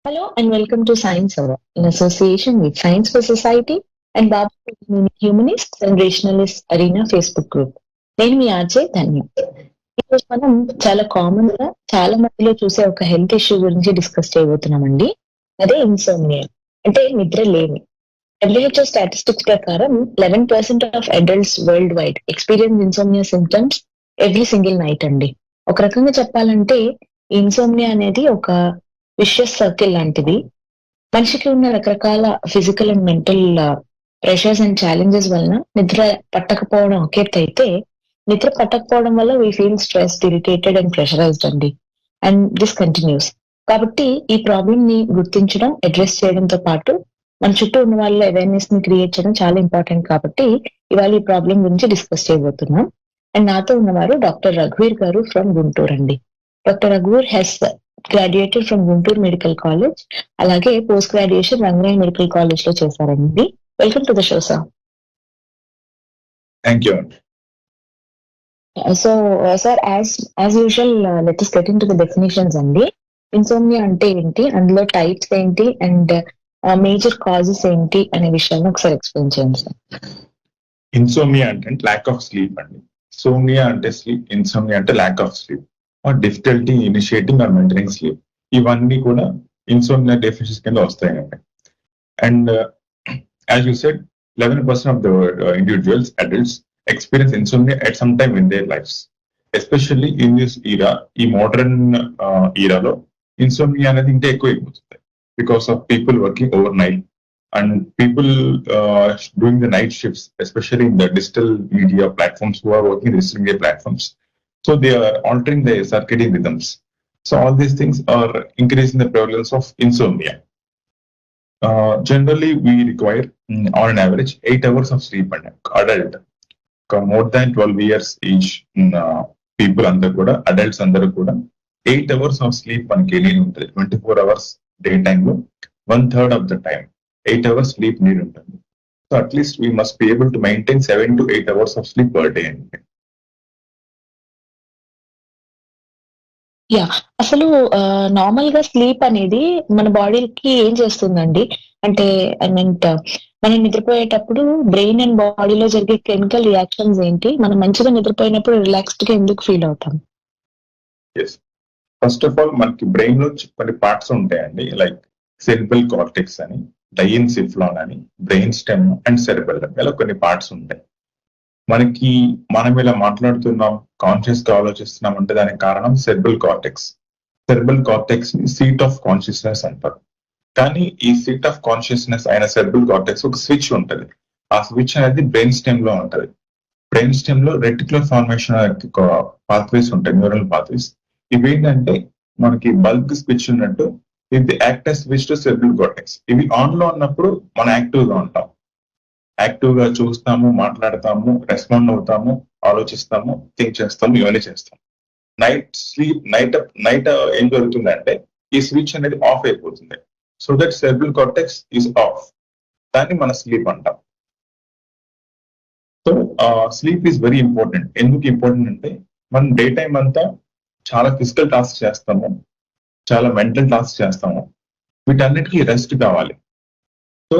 Hello and welcome to Science Hour in association with Science for Society and Babu Humanists and Rationalists Arena Facebook group. నేను మీ RJ ధన్య. ఈరోజు మనం చాలా common గా చాలా మందిలో చూసే ఒక హెల్త్ ఇష్యూ గురించి డిస్కస్ చేయబోతున్నామండి. అదే ఇన్సోమ్నియా అంటే నిద్ర లేమి. WHO స్టాటిస్టిక్స్ ప్రకారం 11% of adults world wide experience insomnia symptoms every single night అండి. ఒక రకంగా చెప్పాలంటే ఇన్సోమ్నియా అనేది ఒక విషియస్ సర్కిల్ లాంటిది. మనిషికి ఉన్న రకరకాల physical and mental pressures and challenges వలన నిద్ర పట్టకపోవడం ఒక ఎత్తు అయితే, నిద్ర పట్టకపోవడం వల్ల we feel stress, irritated and pressurised అండి. And this continues. కాబట్టి ఈ ప్రాబ్లమ్ ని గుర్తించడం, అడ్రస్ చేయడంతో పాటు మన చుట్టూ ఉన్న వాళ్ళ అవేర్నెస్ ని క్రియేట్ చేయడం చాలా ఇంపార్టెంట్ కాబట్టి ఇవాళ ఈ ప్రాబ్లం గురించి డిస్కస్ చేయబోతున్నాం. అండ్ నాతో ఉన్నవారు డాక్టర్ రఘువీర్ గారు ఫ్రమ్ గుంటూరు అండి. డాక్టర్ రఘువీర్ he's graduated from Guntur medical college, అలాగే post graduation Rangaraya medical college లో చేశారండి. Welcome to the show sir. Thank you. So sir, as usual let us get into the definitions అండి. ఇన్సోమ్నియా అంటే ఏంటి, అందులో టైప్స్ ఏంటి, అండ్ మేజర్ కాజెస్ ఏంటి అనే విషయాన్ని ఒకసారి ఎక్స్ప్లెయిన్ చేయండి సార్. Insomnia అంటే lack of sleep అండి. Somnia అంటే sleep, insomnia అంటే lack of sleep or difficulty initiating or maintaining sleep. ఇవన్నీ కూడా ఇన్సోమ్నియా డెఫిషియన్సీ కింద వస్తాయండి. And as you said, 11% of the individuals, adults, experience insomnia at some time in their lives. Especially in this era, ఈ modern ఈరాలో insomnia అనేది ఇంకా ఎక్కువ అయిపోతుంది because of people working over night and people doing the night shifts, especially in the digital media platforms who are working in digital media platforms. So they are altering their circadian rhythms. So all these things are increasing the prevalence of insomnia. Generally, we require on an average 8 hours of sleep and adult. More than 12 years age people under kuda, adults under kuda 8 hours of sleep మనకి need ఉంటుంది. 24 hours daytime లో 1/3 of the time 8 hours sleep need ఉంటుంది. So at least we must be able to maintain 7 to 8 hours of sleep per day. Yeah, అసలు normal గా sleep అనేది మన బాడీకి ఏం చేస్తుందండి అంటే, ఐ మీన్ మనం నిద్రపోయేటప్పుడు బ్రెయిన్ అండ్ బాడీలో జరిగే కెమికల్ రియాక్షన్స్ ఏంటి, మనం మంచిగా నిద్రపోయినప్పుడు రిలాక్స్డ్ గా ఎందుకు ఫీల్ అవుతాం? Yes. ఫస్ట్ ఆఫ్ ఆల్ మనకి బ్రెయిన్ లో కొన్ని పార్ట్స్ ఉంటాయండి, లైక్ సెరిబ్రల్ కార్టెక్స్ అని, డైన్సిఫ్లాన్ అని, బ్రెయిన్ స్టెమ్ అండ్ సెరిబెల్లమ్, ఇలా కొన్ని పార్ట్స్ ఉంటాయి. మనం ఇలా మాట్లాడుతున్నాం, కాన్షియస్ గా ఆలోచిస్తున్నాం అంటే దానికి కారణం సెరిబ్రల్ కార్టెక్స్. సెరిబ్రల్ కార్టెక్స్ ని సీట్ ఆఫ్ కాన్షియస్నెస్ అంటారు. కానీ ఈ సీట్ ఆఫ్ కాన్షియస్నెస్ అయిన సెరిబ్రల్ కార్టెక్స్ ఒక స్విచ్ ఉంటది. ఆ స్విచ్ అనేది బ్రెయిన్ స్టెమ్ లో ఉంటది. బ్రెయిన్ స్టెమ్ లో రెటిక్యులర్ ఫార్మేషన్ పాత్వేస్ ఉంటాయి, న్యూరల్ పాత్వేస్. ఇవి ఏంటంటే మనకి బల్బ్ స్విచ్ ఉన్నట్టు ఇది active switch to cerebral cortex. ఇవి ఆన్ లో ఉన్నప్పుడు మనం యాక్టివ్ గా ఉంటాం, యాక్టివ్ గా చూస్తాము, మాట్లాడతాము, రెస్పాండ్ అవుతాము, ఆలోచిస్తాము, థింక్ చేస్తాము, ఇవన్నీ చేస్తాం. నైట్ ఏం జరుగుతుందంటే ఈ స్విచ్ అనేది ఆఫ్ అయిపోతుంది. So that cerebral cortex is of. దాన్ని మన స్లీప్ అంటాం. So sleep is very important. ఎందుకు ఇంపార్టెంట్ అంటే మనం డే టైం అంతా చాలా ఫిజికల్ టాస్క్ చేస్తాము, చాలా మెంటల్ టాస్క్ చేస్తాము, వీటన్నిటికీ రెస్ట్ కావాలి. So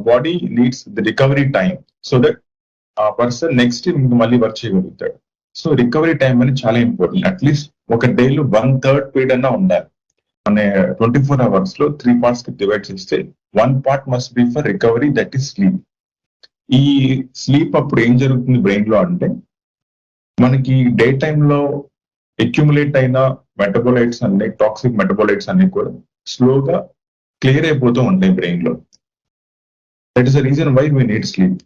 body needs the recovery time so that ఆ పర్సన్ నెక్స్ట్ మళ్ళీ వర్క్ చేయగలుగుతాడు. సో రికవరీ టైం అనేది చాలా ఇంపార్టెంట్. అట్లీస్ట్ ఒక డేలో 1/3 పీరియడ్ అన్నా ఉండాలి. మన 24 hours లో 3 parts కి డివైడ్ చేస్తే 1 part must be for recovery, that is sleep. ఈ స్లీప్ అప్పుడు ఏం జరుగుతుంది బ్రెయిన్ లో అంటే, మనకి డే టైంలో అక్యుములేట్ అయిన మెటబోలైట్స్ అన్ని, టాక్సిక్ మెటబోలైట్స్ అన్ని కూడా స్లోగా క్లియర్ అయిపోతూ ఉంటాయి బ్రెయిన్ లో. That is the reason why we need sleep.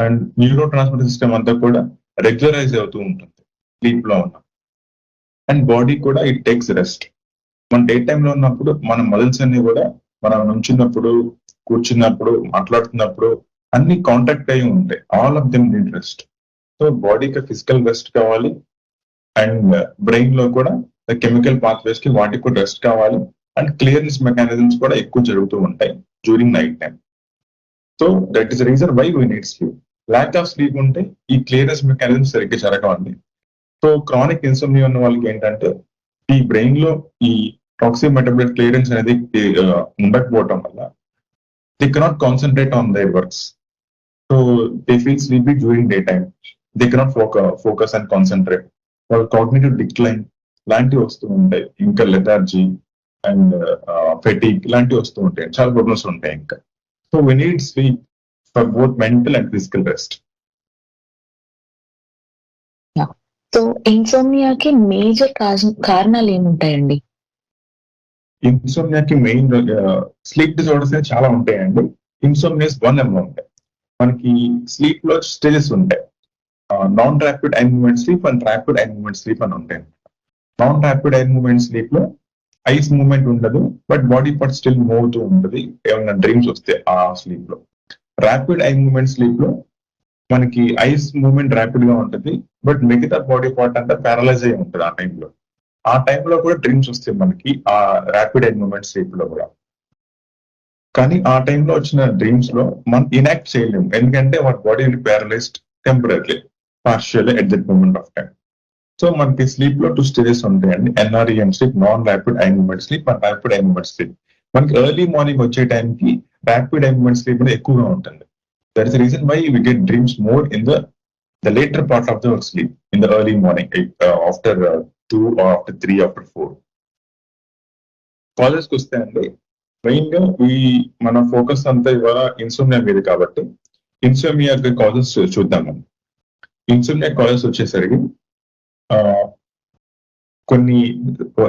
And neuro transmitter system అంతా కూడా రెగ్యులరైజ్ అవుతూ ఉంటుంది స్లీప్ లో ఉన్న. అండ్ బాడీ కూడా ఇట్ టేక్స్ రెస్ట్. మన డే టైంలో ఉన్నప్పుడు మన మజిల్స్ అన్ని కూడా మనం నుంచున్నప్పుడు, కూర్చున్నప్పుడు, మాట్లాడుతున్నప్పుడు అన్ని కాంటాక్ట్ అయి ఉంటాయి. All of them need rest. So బాడీకి ఫిజికల్ రెస్ట్ కావాలి, అండ్ బ్రెయిన్ లో కూడా కెమికల్ పాత్వేస్ కి వాటికి కూడా రెస్ట్ కావాలి. అండ్ క్లియర్నెస్ మెకానిజమ్స్ కూడా ఎక్కువ జరుగుతూ ఉంటాయి during night time. So that is reason why we need sleep. Lack of sleep ఉంటే ఈ క్లియర్నెస్ మెకానిజమ్స్ సరిగ్గా జరగవండి. సో క్రానిక్ ఇన్సోమ్నియా ఉన్న వాళ్ళకి ఏంటంటే ఈ బ్రెయిన్ లో ఈ టాక్సిక్ మెటబాలిక్ క్లియరెన్స్ అనేది ఉండకపోవటం వల్ల they cannot concentrate on their works. So they feel sleepy during day time. They cannot focus and concentrate. వాళ్ళ కాగ్నిటివ్ డిక్లైన్ లాంటివి వస్తూ ఉంటాయి. ఇంకా లెథార్జీ అండ్ ఫెటిక్ ఇలాంటివి వస్తూ ఉంటాయి. చాలా ప్రాబ్లమ్స్ ఉంటాయి ఇంకా. So we need sleep for both mental and physical rest. So ఇన్సోమ్నియాకి మేజర్ కారణాలు ఏముంటాయండి? ఇన్సోమ్నియాకి మెయిన్ స్లీప్ డిజార్డర్స్ చాలా ఉంటాయండి. ఇన్సోమ్నియాస్ 1 and 1 ఉంటాయి. మనకి స్లీప్ లో స్టేజెస్ ఉంటాయి. Non rapid eye movement sleep and rapid eye movement sleep అని ఉంటాయి. Non rapid eye movement sleep లో ఐస్ మూవ్మెంట్ ఉండదు, but body part still move అవుతూ ఉంటుంది. ఏమైనా డ్రీమ్స్ వస్తే ఆ స్లీప్ లో. ర్యాపిడ్ ఐ మూవ్మెంట్ స్లీప్ లో మనకి ఐస్ మూవ్మెంట్ ర్యాపిడ్ గా ఉంటుంది, బట్ మిగతా బాడీ పార్ట్ అంతా ప్యారలైజ్ అయి ఉంటుంది ఆ టైంలో. ఆ టైంలో కూడా డ్రీమ్స్ వస్తాయి మనకి ఆ ర్యాపిడ్ ఐ మూవ్మెంట్ స్లీప్ లో కూడా. కానీ ఆ టైంలో వచ్చిన డ్రీమ్స్ లో మనం ఇనాక్ట్ చేయలేము, ఎందుకంటే మన body paralysed temporary partial at that moment of time. So మనకి స్లీప్ లో 2 స్టేజెస్ ఉంటాయండి. NREM sleep, non rapid eye movement sleep and rapid eye movement sleep. మనకి ఎర్లీ మార్నింగ్ వచ్చే టైంకి ర్యాపిడ్ ఐ మూవ్మెంట్ స్లీప్ అనేది ఎక్కువగా ఉంటుంది. That is the reason why we get dreams more in the later part of the sleep, in the early morning after 2 or after 3, after 4. College కి వస్తే అండి, main గా మన ఫోకస్ అంతా ఇవాళ ఇన్సోమ్నియా మీద కాబట్టి ఇన్సోమ్నియా కాజెస్ చూద్దాం మనం. ఇన్సోమ్నియా కాజెస్ వచ్చేసరికి కొన్ని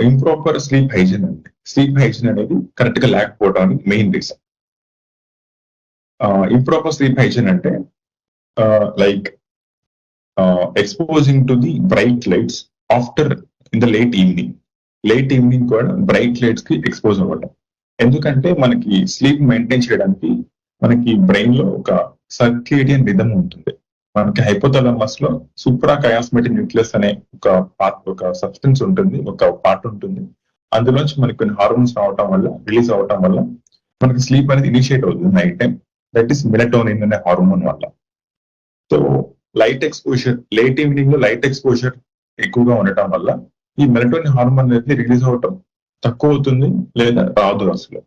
ఇంప్రాపర్ స్లీప్ హైజీన్ అండి. స్లీప్ హైజీన్ అనేది కరెక్ట్ గా లేకపోవడానికి main reason. Improper sleep hygiene అంటే like exposing to the bright lights after in the late evening కూడా బ్రైట్ లైట్స్ కి ఎక్స్పోజ్ అవ్వడం. ఎందుకంటే మనకి స్లీప్ మెయింటైన్ చేయడానికి మనకి బ్రెయిన్ లో ఒక సర్కేడియన్ రిథమ్ ఉంటుంది. మనకి హైపోథాలమస్ లో సూప్రా కయాస్మెటిక్ న్యూక్లియస్ అనే ఒక సబ్స్టెన్స్ ఉంటుంది, ఒక పార్ట్ ఉంటుంది. అందులోంచి మనకి కొన్ని హార్మోన్స్ రిలీజ్ అవటం వల్ల మనకి స్లీప్ అనేది ఇనిషియేట్ అవుతుంది night time. That is melatonin అనే హార్మోన్ వల్ల. So light exposure, late evening లో లైట్ ఎక్స్పోజర్ ఎక్కువగా ఉండటం వల్ల ఈ మెలటోనిన్ హార్మోన్ అనేది రిలీజ్ అవటం తక్కువ అవుతుంది లేదా రాదు అసలు.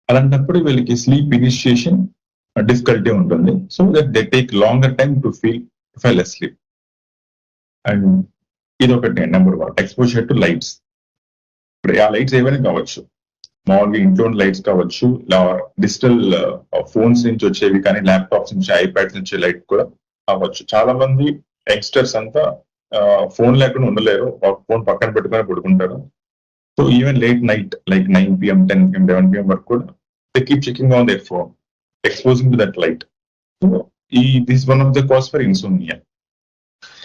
అలాంటప్పుడు వీళ్ళకి స్లీప్ ఇనిషియేషన్ డిఫికల్టీ ఉంటుంది. So that they take longer time to full asleep. And ఇది ఒకటి నెంబర్ 1, ఎక్స్పోజర్ టు లైట్స్. ఇప్పుడు ఆ లైట్స్ ఏవైనా కావచ్చు, మామూలుగా ఇంట్లో లైట్స్ కావచ్చు, డిజిటల్ ఫోన్స్ నుంచి వచ్చేవి కానీ, ల్యాప్టాప్స్ నుంచి, ఐప్యాడ్స్ నుంచి లైట్ కూడా అవ్వచ్చు. చాలా మంది యంగ్స్టర్స్ అంతా ఫోన్ లేకుండా ఉండలేరు, ఫోన్ పక్కన పెట్టుకొని పడుకుంటారు. So even late night like 9 PM, 10 PM, 11 PM వరకు కూడా they keep checking on their phone, exposing to that light. So this is one of the cause for insomnia.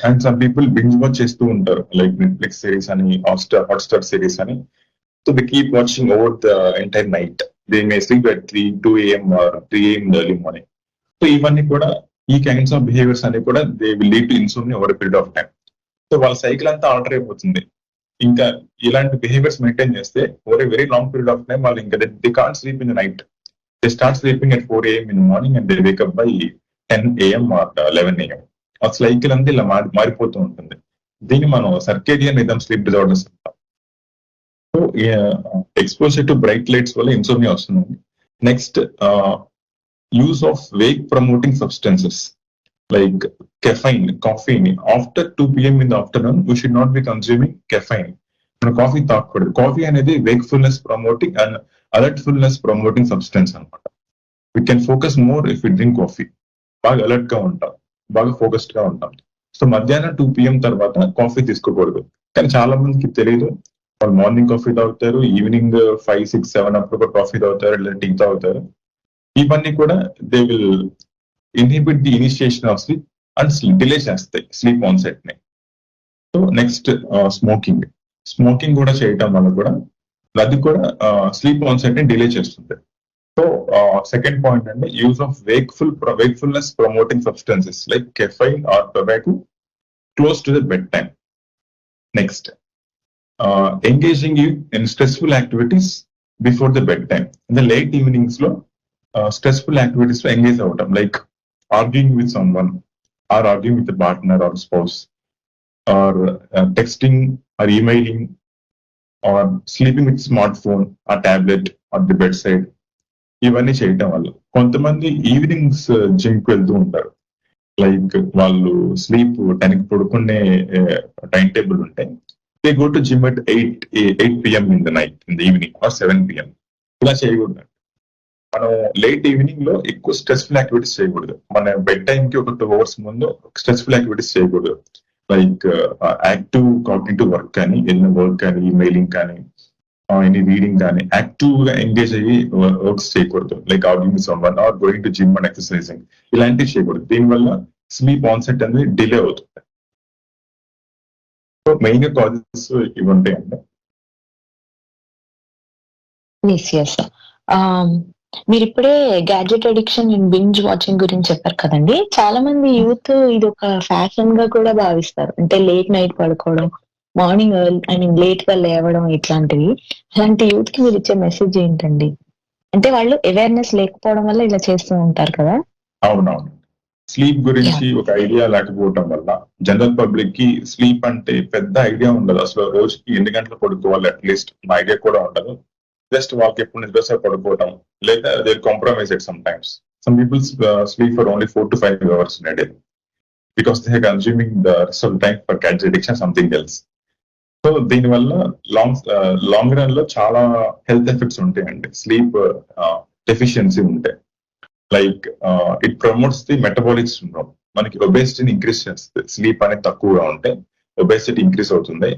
And some people binge watch చేస్తూ ఉంటారు, like Netflix series అని, Hotstar series అని. So they keep watching over the entire night. They may sleep at 2 AM or 3 AM in the early morning. So ఇవన్నీ కూడా ఈ kinds of behaviours అన్ని కూడా they will lead to insomnia over period of time. So వాళ్ళ cycle అంతా alter అయిపోతుంది. ఇంకా ఇలాంటి బిహేవియర్స్ మెయింటైన్ చేస్తే over a very long period of time వాళ్ళు ఇంకా they can't sleep in the night. They start sleeping at 4 AM in the morning and they wake up by 10 AM or 11 AM. ఆ cycle అంతా ఇలా మారిపోతూ ఉంటుంది. దీన్ని మనం సర్కేడియన్ రిథమ్ స్లీప్ డిజార్డర్స్ అంటాం. So exposure to bright lights వల్ల insomnia వస్తుంది. Next, use of wake promoting substances like caffeine, caffeine. After 2 PM in the afternoon we should not be consuming caffeine. మనం కాఫీ తాగకూడదు. Coffee అనేది wakefulness promoting and alertfulness promoting substance అనమాట. We can focus more if you drink coffee. బాగా alert గా ఉంటాం, బాగా focused గా ఉంటాం. సో మధ్యాహ్నం 2 PM తర్వాత కాఫీ తీసుకోకూడదు. కానీ చాలా మందికి తెలియదు. వాళ్ళు మార్నింగ్ కాఫీ తాగుతారు, ఈవినింగ్ 5, 6, 7 అప్పుడు కూడా కాఫీ తాగుతారు, లేదా టీ తాగుతారు. ఇవన్నీ కూడా they will inhibit the initiation of sleep and delay చేస్తాయి స్లీప్ ఆన్సెట్ ని. సో నెక్స్ట్, స్మోకింగ్ కూడా చేయటం వల్ల కూడా అది కూడా స్లీప్ ఆన్సెట్ ని డిలే చేస్తుంది. సో సెకండ్ పాయింట్ అంటే use of wakefulness promoting substances like caffeine or tobacco close to the bed time. Next, engaging in stressful activities before the bed time. అంటే లేట్ ఈవినింగ్స్ లో stressful activities లో engage అవ్వటం, like arguing with someone or arguing with partner or spouse or texting or emailing or sleeping with smart phone, a tablet or the bed side, ఇవన్నీ చేయటం వల్ల. కొంతమంది evenings gym కి వెళ్తూ ఉంటారు. లైక్ వాళ్ళు స్లీప్ 10 కి పడుకునే టైం టేబుల్ ఉంటే they go to gym at 8 PM in the night, in the evening or 7 PM. ఇలా చేయకూడదు. మనం లేట్ ఈవినింగ్ లో ఎక్కువ స్ట్రెస్ఫుల్ యాక్టివిటీస్ చేయకూడదు. మన బెడ్ టైం కి ఒక 2 hours ముందు స్ట్రెస్ఫుల్ యాక్టివిటీస్ చేయకూడదు. లైక్ యాక్టివ్ కాగ్నిటివ్ వర్క్ కానీ, ఏదైనా వర్క్ కానీ, మెయిలింగ్ కానీ, ఎనీ రీడింగ్ కానీ యాక్టివ్ గా ఎంగేజ్ అయ్యి వర్క్స్ చేయకూడదు. Like arguing someone or going to gym and exercising, ఇలాంటివి చేయకూడదు. దీనివల్ల స్లీప్ ఆన్సెట్ అనేది డిలే అవుతుంది. సో మెయిన్ గా కాజెస్ ఇవి ఉంటాయండి. మీరు ఇప్పుడే gadget addiction and binge watching గురించి చెప్పారు కదండి. చాలా మంది యూత్ ఇది ఒక ఫ్యాషన్ గా కూడా భావిస్తారు. అంటే లేట్ నైట్ పడుకోవడం, మార్నింగ్ లేట్ గా లేవడం, ఇట్లాంటివి. అలాంటి యూత్ కి మీరు ఇచ్చే మెసేజ్ ఏంటండి? అంటే వాళ్ళు అవేర్నెస్ లేకపోవడం వల్ల ఇలా చేస్తూ ఉంటారు కదా. అవునవును. స్లీప్ గురించి ఒక ఐడియా లేకపోవటం వల్ల జనరల్ పబ్లిక్ కి స్లీప్ అంటే పెద్ద ఐడియా ఉండదు. అసలు రోజుకి ఎన్ని గంటలు పడుకోవాలి అట్లీస్ట్ ఐడియా కూడా ఉండదు. జస్ట్ వాళ్ళకి ఎప్పుడు నిద్రసే పడుకోవటం, లేదా they compromise it some times. Some people sleep for only 4 to 5 hours in a day because they are consuming the rest of the time for gadget addiction, something else. So దీనివల్ల long run లో చాలా health effects ఉంటాయండి. Sleep deficiency ఉంటే like it promotes the metabolic syndrome. మనకి ఒబేసిటీని increase చేస్తుంది. Sleep అనేది తక్కువగా ఉంటే ఒబేసిటీ ఇంక్రీజ్ అవుతుంది.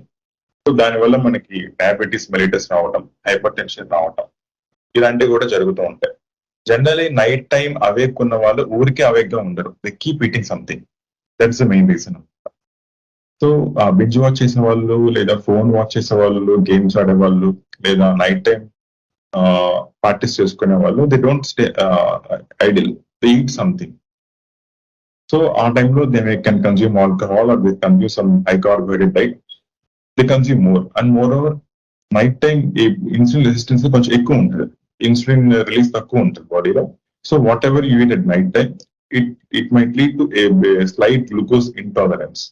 సో దానివల్ల మనకి డయాబెటీస్ మెలిటస్ రావటం, హైపర్ టెన్షన్ రావటం, ఇలాంటివి కూడా జరుగుతూ ఉంటాయి. జనరలీ నైట్ టైం అవేక్ ఉన్న వాళ్ళు ఊరికే అవేక్ గా ఉండరు. They keep eating something. That's the main reason. So binge watch చేసే వాళ్ళు, లేదా ఫోన్ వాచ్ చేసే వాళ్ళు, గేమ్స్ ఆడే వాళ్ళు, లేదా నైట్ టైం పార్టీస్ చేసుకునే వాళ్ళు, they don't stay idle, they eat something. So ఆ టైంలో they can consume alcohol or they consume some high carbohydrate diet, they consume more. And more over night time insulin resistance కొంచెం ఎక్కువ ఉంటుంది. Insulin release తక్కువ ఉంటుంది బాడీలో. So whatever you eat at night time, it might lead to a slight glucose intolerance.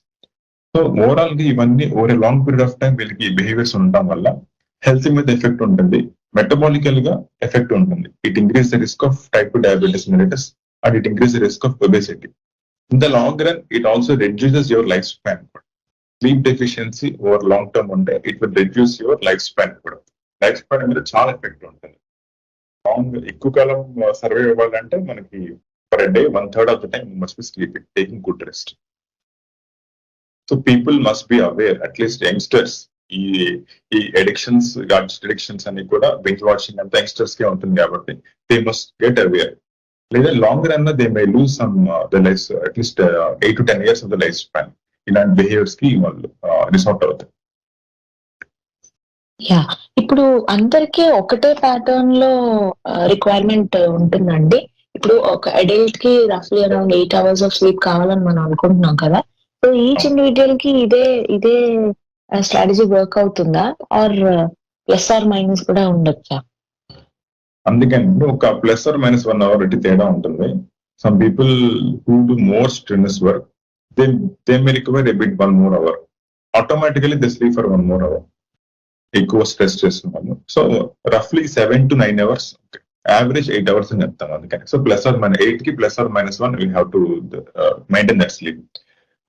So overall గా ఇవన్నీ over a long period of time వీళ్ళకి behaviours ఉండటం వల్ల హెల్త్ మీద ఎఫెక్ట్ ఉంటుంది, మెటబాలికల్ గా ఎఫెక్ట్ ఉంటుంది. It increase the risk of type 2 diabetes mellitus and it increase the risk of obesity. In the long run it also reduces your life span. Sleep deficiency over long term ఉంటే it will reduce your life span కూడా. Life span మీద చాలా effect ఉంటుంది. ఎక్కువ కాలం survive అవ్వాలంటే మనకి per day 1/3 of the time must be sleeping, taking good rest. So people must be aware, at least youngsters. ఈ అడిక్షన్స్, అడిక్షన్స్ అన్ని కూడా బింజ్ వాచింగ్ అంతా యంగ్స్టర్స్ కే ఉంటుంది కాబట్టి దే మస్ట్ గెట్ అవేర్. లేదా long run they may lose some the life, at least 8 to 10 years of the life span. ఇలాంటి behaviours కి వాళ్ళు రిసార్ట్ అవుతాయి. ఇప్పుడు అందరికీ ఒకటే ప్యాటర్న్ లో రిక్వైర్మెంట్ ఉంటుందండి. ఇప్పుడు ఒక అడల్ట్ కి రఫ్లీ అరౌండ్ 8 hours ఆఫ్ స్లీప్ కావాలని మనం అనుకుంటున్నాం కదా. సో ఈచ్ ఇండివిజువల్ కి ఇదే స్ట్రాటజీ వర్క్ అవుతుందా, ఆర్ ప్లస్ ఆర్ మైనస్ కూడా ఉండొచ్చా? అందుకని ఒక ప్లస్ ఆర్ మైనస్ 1 hour ఇటు తేడా ఉంటుంది. Some people who do more strenuous work, they may require a bit 1 more hour. Automatically they sleep for 1 more hour. ఎక్కువ స్ట్రెస్ చేస్తున్నాము. సో రఫ్లీ 7 to 9 hours, యావరేజ్ 8 hours అని చెప్తాం. అందుకని సో ప్లస్ ఆర్ మైనస్ 8 కి plus or minus 1 we have to maintain that sleep.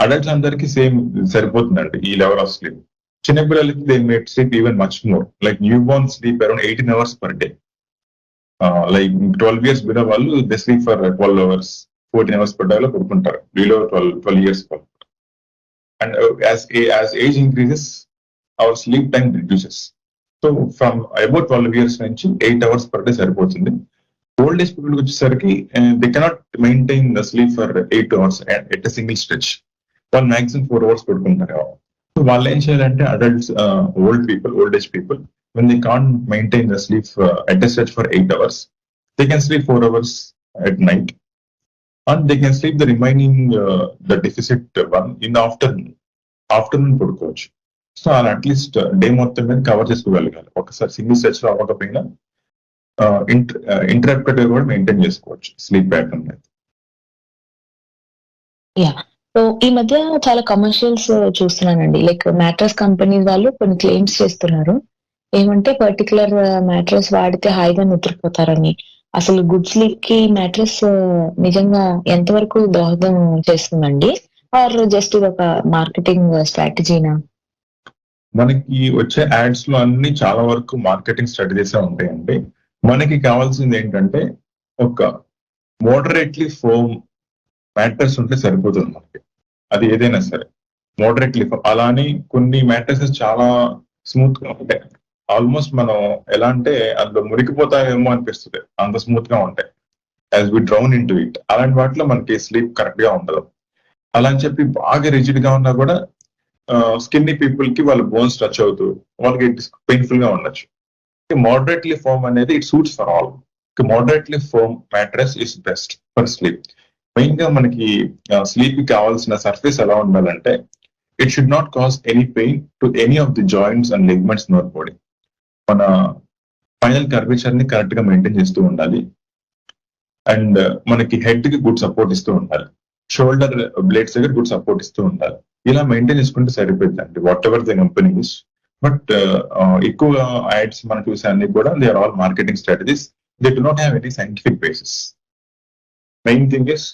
Adults అందరికి same సరిపోతుందండి ఈ లెవెల్ ఆఫ్ స్లీప్. చిన్నపిల్లలకి they may sleep even much more. Like new born sleep around 18 hours per day. Like 12 years below వాళ్ళు they sleep for 12 hours, 14 hours per day లో పడుకుంటారు. Below 12 years. And as age increases our sleep time reduces. So from about 12 years నుంచి 8 hours per day సరిపోతుంది. Old age people వచ్చేసరికి they cannot maintain the sleep for 8 hours at a single stretch. వాళ్ళు maximum 4 hours పడుకుంటారు. So వాళ్ళు ఏం చేయాలంటే adults, old age people, when they can't maintain the sleep at a stretch for 8 hours, they can sleep 4 hours at night, and they can sleep the remaining the deficit one in the afternoon పడుకోవచ్చు. So అలా at least day మొత్తం మీద cover చేసుకోగలగాలి. ఒకసారి single stretch లో అవ్వకపోయినా interrupted కూడా maintain చేసుకోవచ్చు sleep pattern. So ఈ మధ్య చాలా కమర్షియల్స్ చూస్తున్నానండి. లైక్ మ్యాట్రస్ కంపెనీ వాళ్ళు కొన్ని క్లెయిమ్స్ చేస్తున్నారు. ఏమంటే పర్టిక్యులర్ మ్యాట్రెస్ వాడితే హాయిగా నిద్రపోతారని. అసలు గుడ్ స్లీప్‌కి మ్యాట్రెస్ నిజంగా ఎంతవరకు దోహదం చేస్తుందండి? ఆర్ జస్ట్ ఇదొక మార్కెటింగ్ స్ట్రాటజీనా? మనకి వచ్చే యాడ్స్ లో అన్ని చాలా వరకు మార్కెటింగ్ స్ట్రాటజీస్ ఉంటాయండి. మనకి కావాల్సింది ఏంటంటే ఒక మోడరేట్లీ ఫోమ్ మ్యాట్రెస్ ఉంటే సరిపోతుంది మనకి. అది ఏదైనా సరే మోడరేట్లీ అలానే కొన్ని మ్యాట్రెసెస్ చాలా స్మూత్ గా ఉంటాయి. ఆల్మోస్ట్ మనం ఎలా అంటే అందులో మురికిపోతామేమో అనిపిస్తుంది, అంత స్మూత్ గా ఉంటాయి. As we drown in to it, అలాంటి వాటిలో మనకి స్లీప్ కరెక్ట్ గా ఉండదు. అలా అని చెప్పి బాగా రిజిడ్ గా ఉన్నా కూడా స్కిన్ని పీపుల్ కి వాళ్ళ బోన్స్ టచ్ అవుతూ వాళ్ళకి పెయిన్ఫుల్ గా ఉండొచ్చు. మోడరేట్లీ ఫోమ్ అనేది it suits for all. Moderately foam mattress is best for sleep. Main గా మనకి స్లీప్ కి కావాల్సిన సర్ఫేస్ ఎలా ఉండాలంటే it should not cause any pain to any of the joints and ligaments in our body. మన final curvature ని correct గా maintain చేస్తూ ఉండాలి. అండ్ మనకి హెడ్ కి గుడ్ సపోర్ట్ ఇస్తూ ఉండాలి. షోల్డర్ బ్లేడ్స్ దగ్గర గుడ్ సపోర్ట్ ఇస్తూ ఉండాలి. ఇలా మెయింటైన్ చేసుకుంటే సరిపోతుందండి whatever the companies. But ఎక్కువ యాడ్స్ మనం చూసే అన్ని కూడా they are all marketing strategies. They do not have any scientific basis. Main thing is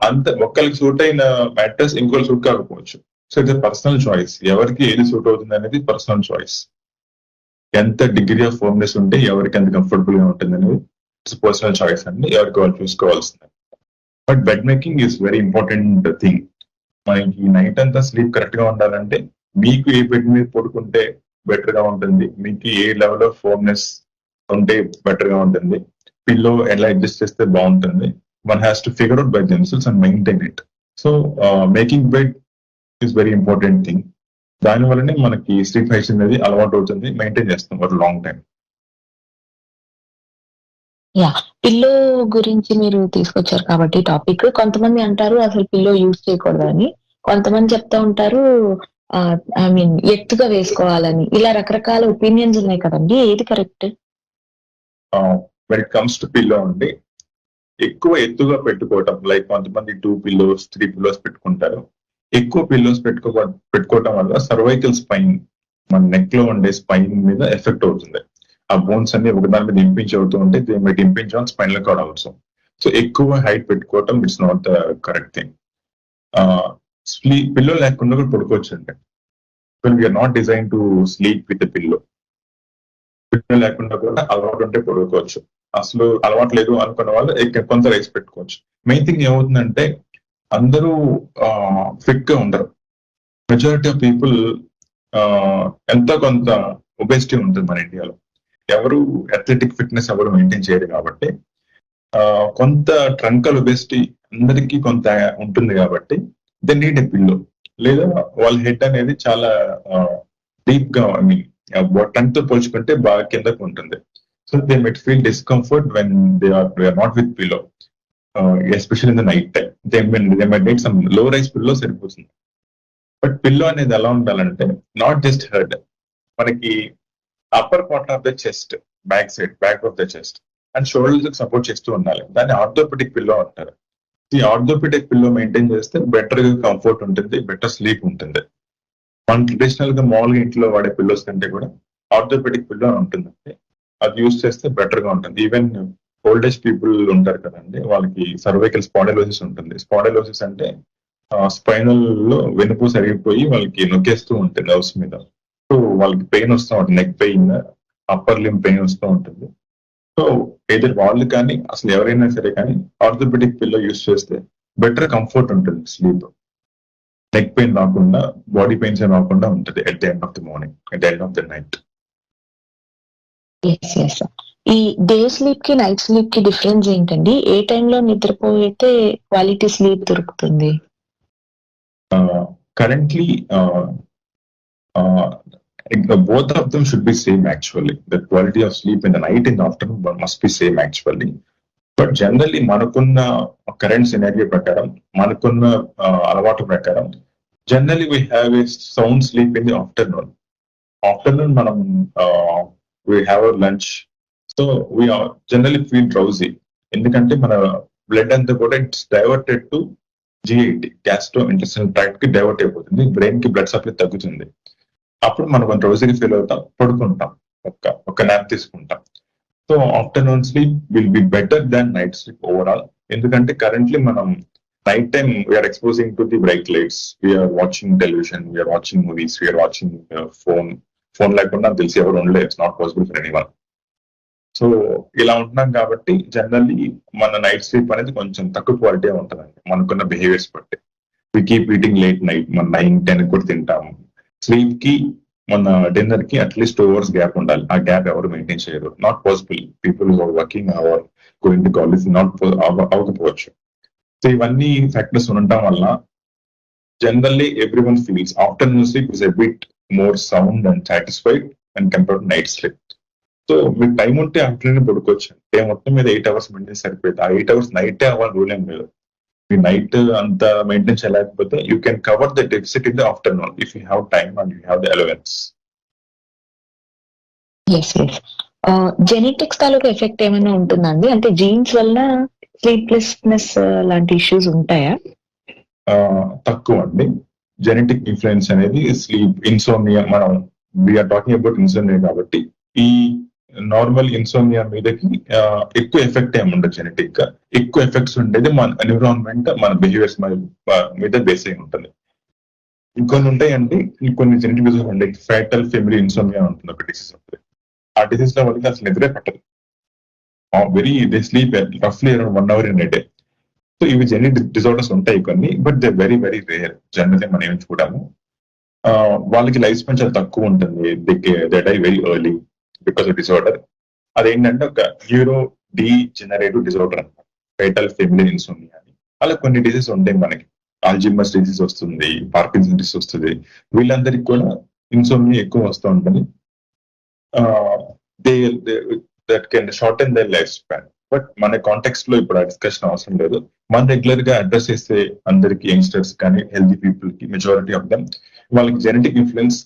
అంత ఒక్కరికి సూట్ అయిన మ్యాట్రెస్ ఇంకోటి సూట్ కాకపోవచ్చు. So it's personal choice. ఎవరికి ఏది సూట్ అవుతుంది అనేది పర్సనల్ చాయిస్. ఎంత డిగ్రీ ఆఫ్ ఫోమ్నెస్ ఉంటే ఎవరికి ఎంత కంఫర్టబుల్ గా ఉంటుంది అనేది ఇట్స్ పర్సనల్ చాయిస్ అండి, ఎవరికి వాళ్ళు చూసుకోవాల్సింది. But bed making is very important thing. మనకి నైట్ అంతా స్లీప్ కరెక్ట్ గా ఉండాలంటే మీకు ఏ బెడ్ మీద పడుకుంటే బెటర్ గా ఉంటుంది, మీకు ఏ లెవెల్ ఆఫ్ ఫోమ్నెస్ ఉంటే బెటర్ గా ఉంటుంది, పిల్లో ఎలా అడ్జస్ట్ చేస్తే బాగుంటుంది, one has to figure out by themselves and maintain it. So making bed is very important thing. దాని వల్లనే మనకి స్లీప్ హైజీన్ అనేది అలవాటు అవుతుంది, మెయింటైన్ చేస్తాం for long time. Yeah! Pillow గురించి మీరు తీసుకొచ్చారు కాబట్టి టాపిక్. కొంతమంది అంటారు అసలు పిల్లో యూజ్ చేయకూడదని. కొంతమంది చెప్తా ఉంటారు ఐ మీన్ ఎత్తుగా వేసుకోవాలని. ఇలా రకరకాల ఒపీనియన్స్ ఉన్నాయి కదండీ! ఏది correct? When it comes to pillow అండి, ఎక్కువ ఎత్తుగా పెట్టుకోవటం లైక్ కొంతమంది 2 పిల్లోస్ 3 పిల్లోస్ పెట్టుకుంటారు. ఎక్కువ పిల్లోస్ పెట్టుకోవటం వల్ల సర్వైకల్ స్పైన్, మన నెక్ లో ఉండే స్పైన్ మీద ఎఫెక్ట్ అవుతుంది. ఆ బోన్స్ అన్ని ఒకదాని మీద ఇంపించ్ అవుతూ ఉంటే they might impinge on spinal cord also. So ఎక్కువ హైట్ పెట్టుకోవటం it's not the correct thing. Pillow లేకుండా కూడా పడుకోవచ్చు అండి. We're not design to sleep with pillow. Pillow లేకుండా కూడా అలవాటు ఉంటే పడుకోవచ్చు. అసలు అలవాటు లేదు అనుకున్న వాళ్ళు కొంత రైస్ పెట్టుకోవచ్చు. మెయిన్ థింగ్ ఏమవుతుందంటే అందరూ ఫిట్ గా ఉండరు. మెజారిటీ ఆఫ్ పీపుల్ ఎంతో కొంత ఒబెసిటీ ఉంటుంది మన ఇండియాలో. ఎవరు అథ్లెటిక్ ఫిట్నెస్ ఎవరు మెయింటైన్ చేయరు కాబట్టి కొంత ట్రంకల్ ఒబెసిటీ అందరికీ కొంత ఉంటుంది కాబట్టి దే నీడ్ ఎ పిల్లో. లేదా వాళ్ళ హెడ్ అనేది చాలా డీప్ గా ఐ మీన్ టంగ్ తో పోల్చుకుంటే బాగా కిందకు ఉంటుంది. So they might feel discomfort when they are not with pillow, especial in the night time. They might need some low rise pillow సరిపోతుంది. బట్ పిల్లో అనేది ఎలా ఉండాలంటే నాట్ జస్ట్ హెడ్, మనకి upper part of the chest, back of the chest and shoulders support చేస్తూ ఉండాలి. దాన్ని orthopaedic pillow అంటారు. ఈ ఆర్థోపెడిక్ పిల్లో మెయింటైన్ చేస్తే బెటర్ గా కంఫర్ట్ ఉంటుంది, బెటర్ స్లీప్ ఉంటుంది. మనం ట్రెడిషనల్ గా మామూలుగా ఇంట్లో వాడే పిల్లోస్ కంటే కూడా ఆర్థోపెడిక్ పిల్లో ఉంటుందండి. అది యూజ్ చేస్తే బెటర్ గా ఉంటుంది. ఈవెన్ ఓల్డ్ ఏజ్ పీపుల్ ఉంటారు కదండి, వాళ్ళకి సర్వైకల్ స్పాండిలోసిస్ ఉంటుంది. స్పాండిలోసిస్ అంటే స్పైనల్ లో వెనుపూస అరిగిపోయి వాళ్ళకి నొక్కేస్తూ ఉంటుంది నర్వ్స్ మీద. సో వాళ్ళకి పెయిన్ వస్తూ ఉంటుంది, neck pain, upper limb pain వస్తూ ఉంటుంది. సో ఏదైతే వాళ్ళు కానీ అసలు ఎవరైనా సరే కానీ ఆర్థోపెడిక్ పిల్లో యూజ్ చేస్తే బెటర్ కంఫర్ట్ ఉంటుంది స్లీప్. నెక్ పెయిన్ రాకుండా, బాడీ పెయిన్స్ రాకుండా ఉంటుంది at the end of the morning, at the end of the night. Yes. Yes. ఈ డే స్లీప్ కి, నైట్ స్లీప్ కి డిఫరెన్స్ ఏంటండి? ఏ టైంలో నిద్రపోతే క్వాలిటీ స్లీప్ దొరుకుతుంది? Currently both of them should be same actually. The quality of sleep in the night and the afternoon must be same actually. But generally మనకున్న current scenario ప్రకారం, మనకున్న అలవాటు ప్రకారం generally we have a sound sleep in the afternoon. Afternoon మనం we have our lunch. So we generally feel drowsy. ఎందుకంటే మన blood అంతా కూడా it's diverted to GIT, gastro intestinal tract కి డైవర్ట్ అయిపోతుంది. బ్రెయిన్ కి బ్లడ్ సప్లై తగ్గుతుంది. అప్పుడు మనం రోజుకి ఫీల్ అవుతాం, పడుకుంటాం, ఒక నాప్ తీసుకుంటాం. So afternoon sleep will be better than night sleep overall. ఎందుకంటే కరెంట్లీ మనం night time we're exposing to the bright lights, we're watching television, we're watching movies, we're watching phone లేకుండా నాకు తెలిసి ఎవరు ఉండలేదు. It's not possible for anyone. So ఇలా ఉంటున్నాం కాబట్టి జనరల్లీ మన నైట్ స్లీప్ అనేది కొంచెం తక్కువ క్వాలిటీ ఉంటుందండి మనకున్న బిహేవియర్స్ బట్టి. We keep eating late night, మన 9-10 కూడా తింటాము. స్లీప్ కి మన డిన్నర్ కి అట్లీస్ట్ 2 hours గ్యాప్ ఉండాలి. ఆ గ్యాప్ ఎవరు మెయింటైన్ చేయరు. Not possible. People are working or going to college not అవ్వకపోవచ్చు. సో ఇవన్నీ ఫ్యాక్టర్స్ ఉండటం వల్ల generally every one feels afternoon sleep is a bit more sound and satisfied and compare to night sleep. So మీకు time ఉంటే afternoon పడుకోవచ్చు. Day మొత్తం మీద 8 hours maintain సరిపోయింది. ఆ 8 hours నైటే అవ్వాలి రూల్ ఏం లేదు. మీ నైట్ అంత మెయింటైన్ చేయలేకపోతే you can cover the deficit in the afternoon if you have time and you have the allowance. Genetics తాలూకు ఎఫెక్ట్ ఏమైనా ఉంటుందండి? అంటే జీన్స్ వల్ల స్లీప్లెస్నెస్ లాంటి ఇష్యూస్ ఉంటాయా? తక్కువ అండి. జెనెటిక్ ఇన్ఫ్లుయెన్స్ అనేది స్లీప్ ఇన్సోమ్నియా, మనం వీఆర్ టాకింగ్ అబౌట్ ఇన్సోమ్నియా కాబట్టి ఈ నార్మల్ ఇన్సోమ్నియా మీదకి ఎక్కువ ఎఫెక్ట్ ఏమి ఉండదు. జెనెటిక్ గా ఎక్కువ ఎఫెక్ట్స్ ఉండేది మన ఎన్విరాన్మెంట్, మన బిహేవియర్స్ మీద బేస్ అయి ఉంటుంది. ఇంకొన్ని ఉంటాయండి, కొన్ని జెనెటిక్ డిజీజ్ ఉంటాయి. ఫ్యాటల్ ఫెమిలీ ఇన్సోమ్నియా ఉంటుంది, ఒక డిసీజ్ ఉంటుంది. ఆ డిసీజ్ లో వాళ్ళకి అసలు నిద్రే పట్టదు. దే స్లీప్ రఫ్లీ around 1 hour in a day. So ఇవి జెనెటిక్ డిజార్డర్స్ ఉంటాయి కొన్ని, but they very very rare. Generally మనం ఏం చూడము. వాళ్ళకి లైఫ్ స్పాన్ చాలా తక్కువ ఉంటుంది. They die very early because of disorder. అదేంటంటే ఒక న్యూరో డీజెనరేటివ్ డిజార్డర్ అనమాట, ఫైటల్ ఫెమిలీ ఇన్సోమ్నియా అని. అలా కొన్ని డిసీజ్ ఉంటాయి మనకి. ఆల్జిమస్ డిసీజ్ వస్తుంది, పార్కిన్సన్ డిసీజ్ వస్తుంది. వీళ్ళందరికీ కూడా ఇన్సోమ్నియా ఎక్కువ వస్తూ ఉంటుంది. They that can shorten their life span. But మన కాంటెక్స్ట్ లో ఇప్పుడు ఆ డిస్కషన్ అవసరం లేదు. మనం రెగ్యులర్ గా అడ్రస్ చేసే అందరికి, యంగ్స్టర్స్ కానీ హెల్తీ పీపుల్ కి, మెజారిటీ ఆఫ్ దమ్ వాళ్ళకి genetic influence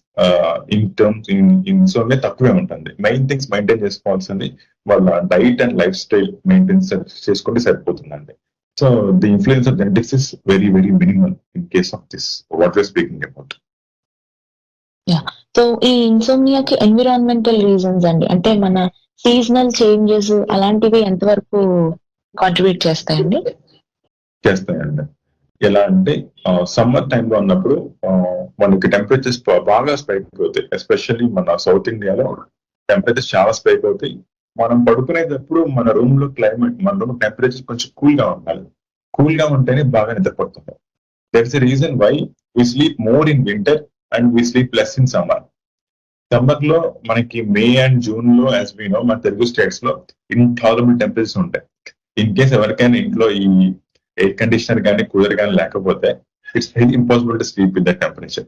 in terms insomnia తక్కువే ఉంటుంది. మెయిన్ థింగ్స్ మెయింటైన్ చేసుకోవాల్సింది వాళ్ళ diet and lifestyle maintain చేసుకుంటే సరిపోతుందండి. So the influence of genetics is very very minimal in case of this what we're speaking about. So ఈ ఇన్సోమ్నియాకి environmental reasons అండి, అంటే మన సీజనల్ చేంజెస్ అలాంటివి ఎంతవరకు కాంట్రిబ్యూట్ చేస్తాయండి? చేస్తాయండి. ఎలా అంటే సమ్మర్ టైంలో ఉన్నప్పుడు మనకి టెంపరేచర్స్ బాగా స్పైక్ అవుతాయి. ఎస్పెషల్లీ మన సౌత్ ఇండియాలో టెంపరేచర్స్ చాలా స్పైక్ అవుతాయి. మనం పడుకునేటప్పుడు మన రూమ్ లో టెంపరేచర్ కొంచెం కూల్ గా ఉండాలి. కూల్ గా ఉంటేనే బాగా నిద్రపడుతుంది. That is the reason why we sleep more in winter and we sleep less in summer. Summer లో మనకి మే అండ్ జూన్ లో యాజ్ వి నో మన తెలుగు స్టేట్స్ లో ఇంటాలరబుల్ టెంపరేచర్స్ ఉంటాయి. ఇన్ కేస్ ఎవరికైనా ఇంట్లో ఈ ఎయిర్ కండిషనర్ కానీ కూలర్ కానీ లేకపోతే it's very impossible to sleep with that temperature.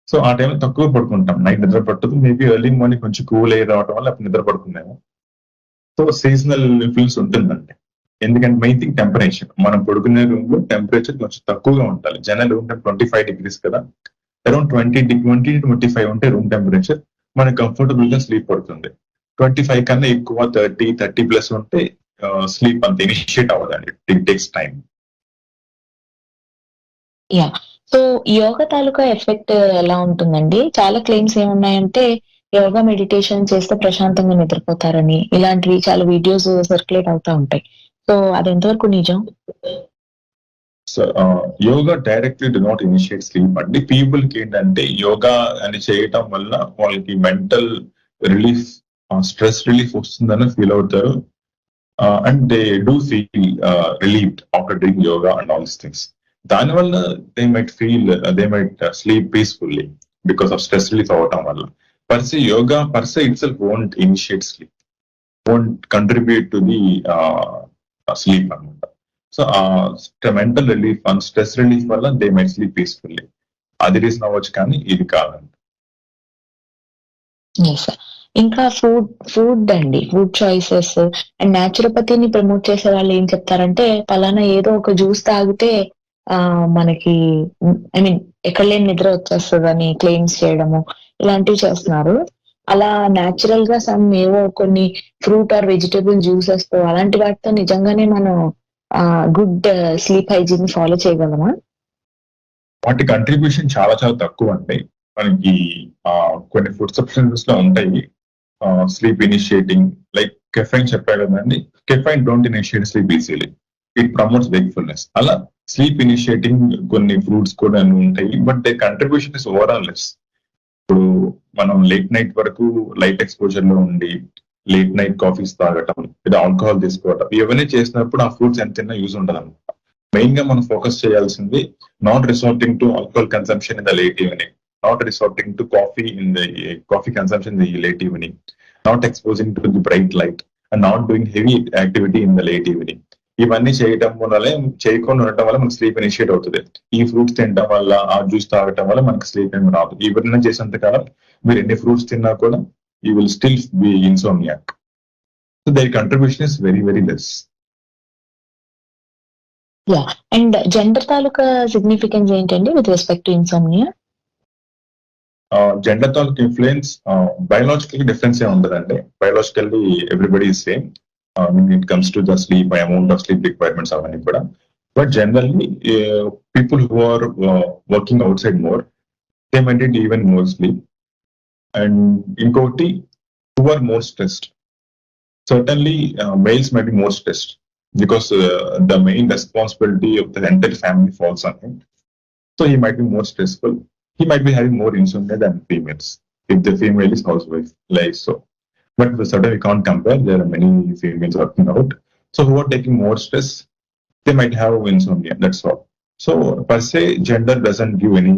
So ఆ టైంలో తక్కువ పడుకుంటాం, నైట్ నిద్ర పట్టదు. మేబీ ఎర్లీ మార్నింగ్ కొంచెం కూల్ ఎయిర్ రావడం వల్ల అప్పుడు నిద్ర పడుకుందాము. సో సీజనల్ ఇన్ఫ్లుయెన్స్ ఉంటుందండి. ఎందుకంటే మెయిన్ థింగ్ టెంపరేచర్. మనం పడుకునే రూమ్ లో టెంపరేచర్ కొంచెం తక్కువగా ఉండాలి. జనరల్ రూమ్ 25 degrees కదా, అరౌండ్ 20-25 ఉంటే రూమ్ టెంపరేచర్ మనకి కంఫర్టబుల్ గా స్లీప్ పడుతుంది. 25 కన్నా ఎక్కువ 30+ ఉంటే స్లీప్ అంత ఇనిషియేట్ అవ్వదండి. It takes time. So yoga taluka effect ఎలా ఉంటుందండి? చాలా క్లెయిమ్స్ ఏమున్నాయంటే యోగా మెడిటేషన్ చేస్తే ప్రశాంతంగా నిద్రపోతారని, ఇలాంటివి చాలా వీడియోస్ సర్క్యులేట్ అవుతా ఉంటాయి. సో అది ఎంతవరకు నిజం? So yoga directly do not initiate sleep అండి. పీపుల్ కి ఏంటంటే యోగా అని చేయటం వల్ల వాళ్ళకి మెంటల్ రిలీఫ్, స్ట్రెస్ రిలీఫ్ వస్తుందని ఫీల్ అవుతారు. And they do feel relieved after doing yoga and all these things. దానివల్ల they might sleep peacefully because of stress relief అవటం వల్ల. Per se yoga per se itself won't initiate sleep, won't contribute to the sleep అనమాట. So mental relief and stress relief వల్ల they might sleep peacefully. అది reason అవ్వచ్చు కానీ ఇది కాదండి. ఇంకా ఫుడ్ అండి, ఫుడ్ చాయిసెస్ అండ్ న్యాచురోపతిని ప్రమోట్ చేసే వాళ్ళు ఏం చెప్తారంటే పలానా ఏదో ఒక జ్యూస్ తాగితే మనకి ఐ మీన్ ఎక్కడ లేని నిద్ర వచ్చేస్తుందని క్లెయిమ్స్ చేయడము ఇలాంటివి చేస్తున్నారు. అలా న్యాచురల్ గా ఏవో కొన్ని ఫ్రూట్ ఆర్ వెజిటబుల్ జ్యూసెస్ తో అలాంటి వాటితో నిజంగానే మనం గుడ్ స్లీప్ హైజీన్ ఫాలో చేయగలమా? వాటి కంట్రిబ్యూషన్ చాలా చాలా తక్కువ అండి. మనకి కొన్ని ఫుడ్ సబ్స్టెన్సెస్ లో ఉంటాయి స్లీప్ ఇనిషియేటింగ్, లైక్ కెఫైన్ చెప్పారు కదండి. Caffeine don't initiate sleep easily, it promotes wakefulness. అలా స్లీప్ ఇనిషియేటింగ్ కొన్ని ఫ్రూట్స్ కూడా ఉంటాయి, but they contribution is overall less. ఇప్పుడు మనం లేట్ నైట్ వరకు లైట్ ఎక్స్పోజర్ లో ఉండి లేట్ నైట్ కాఫీస్ తాగటం లేదా ఆల్కహాల్ తీసుకోవటం ఇవన్నీ చేసినప్పుడు ఆ ఫ్రూట్స్ ఎంత తిన్నా యూజ్ ఉండదు అనమాట. మెయిన్ గా మనం ఫోకస్ చేయాల్సింది not resorting to alcohol consumption in the late evening, not resorting to coffee in the coffee consumption in the late evening, not exposing to the bright light, and not doing heavy activity in the late evening. ఇవన్నీ చేయడం వల్ల చేయకుండా ఉండటం వల్ల మనకి sleep initiate అవుతుంది. ఈ fruits తినడం వల్ల ఆ జ్యూస్ తాగటం వల్ల మనకి స్లీప్ ఏమి రాదు. ఇవన్నీ చేసేంత కాలం మీరు ఎన్ని ఫ్రూట్స్ తిన్నా కూడా you will still be insomniac. So their contribution is very very less. Yeah, and gender తాలూకా సిగ్నిఫికెన్స్ ఏంటండి with respect to insomnia? Gender తాలూకు ఇన్ఫ్లుయెన్స్ బయోలాజికల్ డిఫరెన్స్ ఏ ఉండదండి. Biologically everybody is same it comes to the sleep, amount of sleep requirements అవన్నీ కూడా. But generally people who are working outside more they might need even more sleep. And ఇంకొకటి who are more stressed, certainly males might be more stressed because the main responsibility of the entire family falls on him. So he might be more stressful. He might be having more insomnia than females if the female is housewife, like so. But certainly we can't compare. There are many females working out. So who are taking more stress, they might have insomnia. That's all. So per se, gender doesn't give any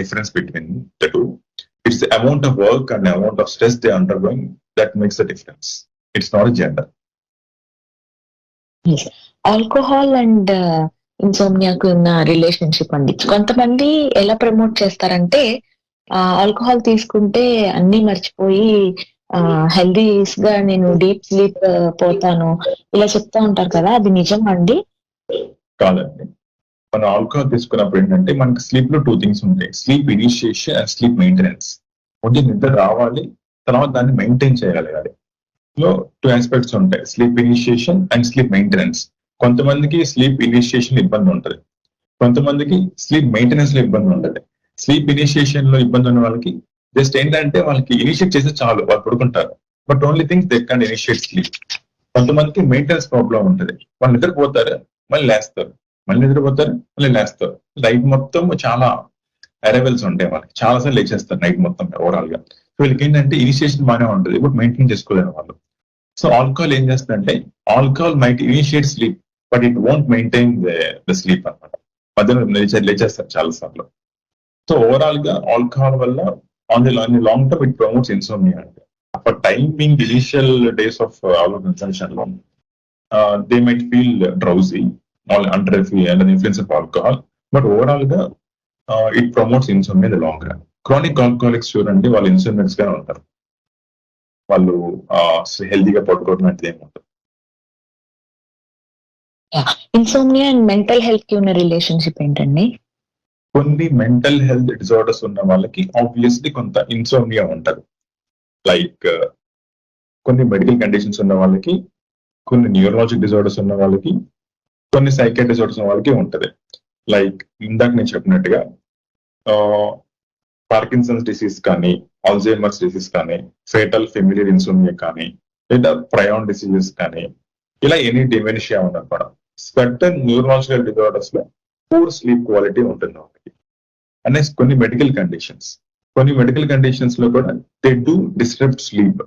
difference between the two. It's the amount of work and the amount of stress they are undergoing that makes the difference. It's not a gender. Alcohol and ఇన్సోమ్నియాకు ఉన్న relationship అండి. కొంతమంది ఎలా promote చేస్తారంటే alcohol తీసుకుంటే అన్ని మర్చిపోయి హెల్దీస్ గా నేను డీప్ స్లీప్ పోతాను ఇలా చెప్తా ఉంటారు కదా, అది నిజం అండి? కాదండి. మనం ఆల్కహాల్ తీసుకున్నప్పుడు ఏంటంటే మనకి స్లీప్ లో 2 థింగ్స్ ఉంటాయి, sleep initiation and sleep maintenance. ఒకటి నిద్ర రావాలి, తర్వాత దాన్ని మెయింటైన్ చేయగలగాలి. లో 2 ఆస్పెక్ట్స్ ఉంటాయి, sleep initiation and sleep maintenance. కొంతమందికి స్లీప్ ఇనిషియేషన్ ఇబ్బంది ఉంటుంది, కొంతమందికి స్లీప్ మెయింటెనెన్స్ లో ఇబ్బంది ఉంటుంది. స్లీప్ ఇనిషియేషన్ లో ఇబ్బంది ఉన్న వాళ్ళకి జస్ట్ ఏంటంటే వాళ్ళకి ఇనిషియేట్ చేస్తే చాలు, వాళ్ళు పడుకుంటారు. But only things they can initiate sleep. కొంతమందికి మెయింటెనెన్స్ ప్రాబ్లం ఉంటుంది, వాళ్ళు నిద్రపోతారు మళ్ళీ లేస్తారు, మళ్ళీ నిద్రపోతారు మళ్ళీ లేస్తారు. నైట్ మొత్తం చాలా అరైవల్స్ ఉంటాయి, వాళ్ళకి చాలా సార్లు లేచేస్తారు నైట్ మొత్తం ఓవరాల్ గా. వీళ్ళకి ఏంటంటే ఇనిషియేషన్ బాగానే ఉంటుంది, ఇప్పుడు మెయింటైన్ చేసుకోలేరు వాళ్ళు. సో ఆల్కహాల్ ఏం చేస్తుందంటే alcohol might initiate sleep but it won't maintain the sleep అనమాట. మధ్యలో లేచేస్తారు చాలా సార్లు. సో ఓవరాల్ గా ఆల్కహాల్ వల్ల on the long term it promotes insomnia అంటే. For time being initial days of alcohol consumption లో they might feel drowsy under influence of alcohol, but overall గా it promotes insomnia the long run. Chronic alcoholics చూడండి, వాళ్ళు ఇన్సోమ్నియస్ గా ఉంటారు, వాళ్ళు హెల్దీగా పడుకోవడం అంటే ఏముంటుంది. ఇన్సోమ్నియా అండ్ మెంటల్ హెల్త్ కి ఉన్న రిలేషన్షిప్ ఏంటండి? కొన్ని మెంటల్ హెల్త్ డిజార్డర్స్ ఉన్న వాళ్ళకి ఆబ్వియస్లీ కొంత ఇన్సోమ్నియా ఉంటుంది. లైక్ కొన్ని మెడికల్ కండిషన్స్ ఉన్న వాళ్ళకి, కొన్ని న్యూరలాజిక్ డిజార్డర్స్ ఉన్న వాళ్ళకి, కొన్ని సైకియాట్రిక్ డిజార్డర్స్ ఉన్న వాళ్ళకి ఉంటుంది. లైక్ ఇందాక నేను చెప్పినట్టుగా పార్కిన్సన్స్ డిసీజ్ కానీ, ఆల్జైమర్స్ డిసీజ్ కానీ, ఫేటల్ ఫెమిలియర్ ఇన్సోమ్నియా కానీ, లేదా ప్రయాన్ డిసీజెస్ కానీ, ఇలా ఎనీ డిమెన్షియా ఉన్న కూడా సర్టన్ న్యూరలాజికల్ డిజార్డర్స్ లో పూర్ స్లీప్ క్వాలిటీ ఉంటుంది వాళ్ళకి. అండ్ కొన్ని మెడికల్ కండిషన్స్ లో కూడా they do disturb sleep.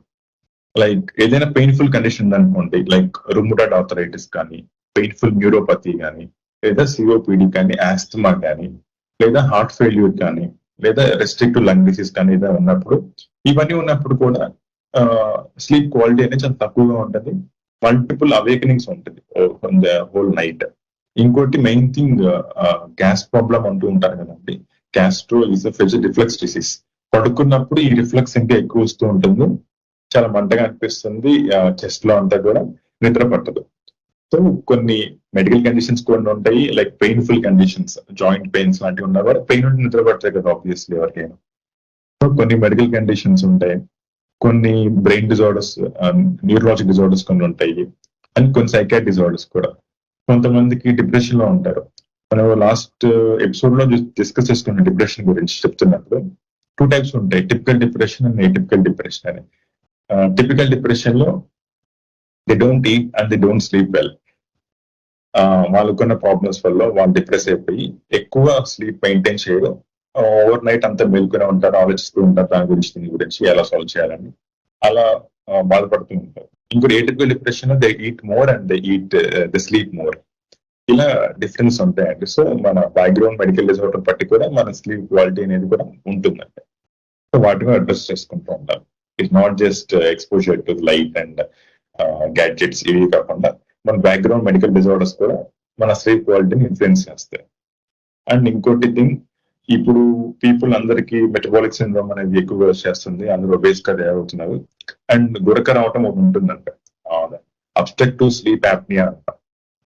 Like ఏదైనా పెయిన్ఫుల్ కండిషన్ అనుకోండి, లైక్ రుమటాయిడ్ ఆర్థరైటిస్ కానీ, పెయిన్ఫుల్ న్యూరోపతి కానీ, లేదా సిఓపిడి కానీ, ఆస్తమా కానీ, లేదా హార్ట్ ఫెయిల్యూర్ కానీ, లేదా రెస్ట్రిక్టివ్ లంగ్ డిసీజ్ కానీ ఏదైనా ఉన్నప్పుడు, ఇవన్నీ ఉన్నప్పుడు కూడా స్లీప్ క్వాలిటీ అనేది చాలా తక్కువగా ఉంటుంది. మల్టిపుల్ అవేకనింగ్స్ ఉంటుంది హోల్ నైట్. ఇంకోటి మెయిన్ థింగ్ గ్యాస్ ప్రాబ్లం అంటూ ఉంటారు కదండి, గ్యాస్ట్రో ఈసోఫేజియల్ రిఫ్లక్స్ డిసీజ్. పడుకున్నప్పుడు ఈ రిఫ్లక్స్ ఇంకా ఎక్కువ వస్తూ ఉంటుంది, చాలా మంటగా అనిపిస్తుంది, చెస్ట్ లో అంతా కూడా నిద్ర పట్టదు. సో కొన్ని మెడికల్ కండిషన్స్ కొన్ని ఉంటాయి, like painful conditions, joint pains లాంటివి ఉన్నా కూడా పెయిన్ ఉంటే నిద్ర పడతాయి కదా ఆబ్వియస్లీ ఎవరికైనా. సో కొన్ని మెడికల్ కండిషన్స్ ఉంటాయి, కొన్ని బ్రెయిన్ డిజార్డర్స్, న్యూరలాజిక్ డిజార్డర్స్ కొన్ని ఉంటాయి, అండ్ కొన్ని సైకాట్రిక్ డిజార్డర్స్ కూడా. కొంతమందికి డిప్రెషన్ లో ఉంటారు. మనం లాస్ట్ ఎపిసోడ్ లో డిస్కస్ చేసుకున్న డిప్రెషన్ గురించి చెప్తున్నప్పుడు టూ టైప్స్ ఉంటాయి, typical depression and atypical depression అని. టిపికల్ డిప్రెషన్ లో they don't eat and they don't sleep well. వాళ్ళకున్న ప్రాబ్లమ్స్ వల్ల వాళ్ళు డిప్రెస్ అయిపోయి ఎక్కువ స్లీప్ మెయింటైన్ చేయడం, ఓవర్ నైట్ అంతా మేల్కొనే ఉంటారు, ఆలోచిస్తూ ఉంటారు దాని గురించి, దీని గురించి ఎలా సాల్వ్ చేయాలని, అలా బాధపడుతూ ఉంటారు. ఇంకోటి atypical depression they eat more and they eat they sleep more. ఇలా డిఫరెన్స్ ఉంటాయండి. సో మన బ్యాక్గ్రౌండ్ మెడికల్ డిజార్డర్ బట్టి కూడా మన స్లీప్ క్వాలిటీ అనేది కూడా ఉంటుందండి. సో వాటిని అడ్రస్ చేసుకుంటూ ఉంటాం. It's not just exposure to light and gadgets ఇవి కాకుండా మన బ్యాక్గ్రౌండ్ మెడికల్ డిజార్డర్స్ కూడా మన స్లీప్ క్వాలిటీని ఇన్ఫ్లుయెన్స్ చేస్తాయి. అండ్ ఇంకోటి థింగ్, ఇప్పుడు పీపుల్ అందరికి మెటబాలిక్ సిండ్రోమ్ అనేది ఎక్కువగా చేస్తుంది, అందరూ ఒబేస్ గా అవుతున్నారు. అండ్ గురక రావటం ఒకటి ఉంటుందంట, అబ్స్ట్రక్టివ్ స్లీప్ యాప్నియా అంట.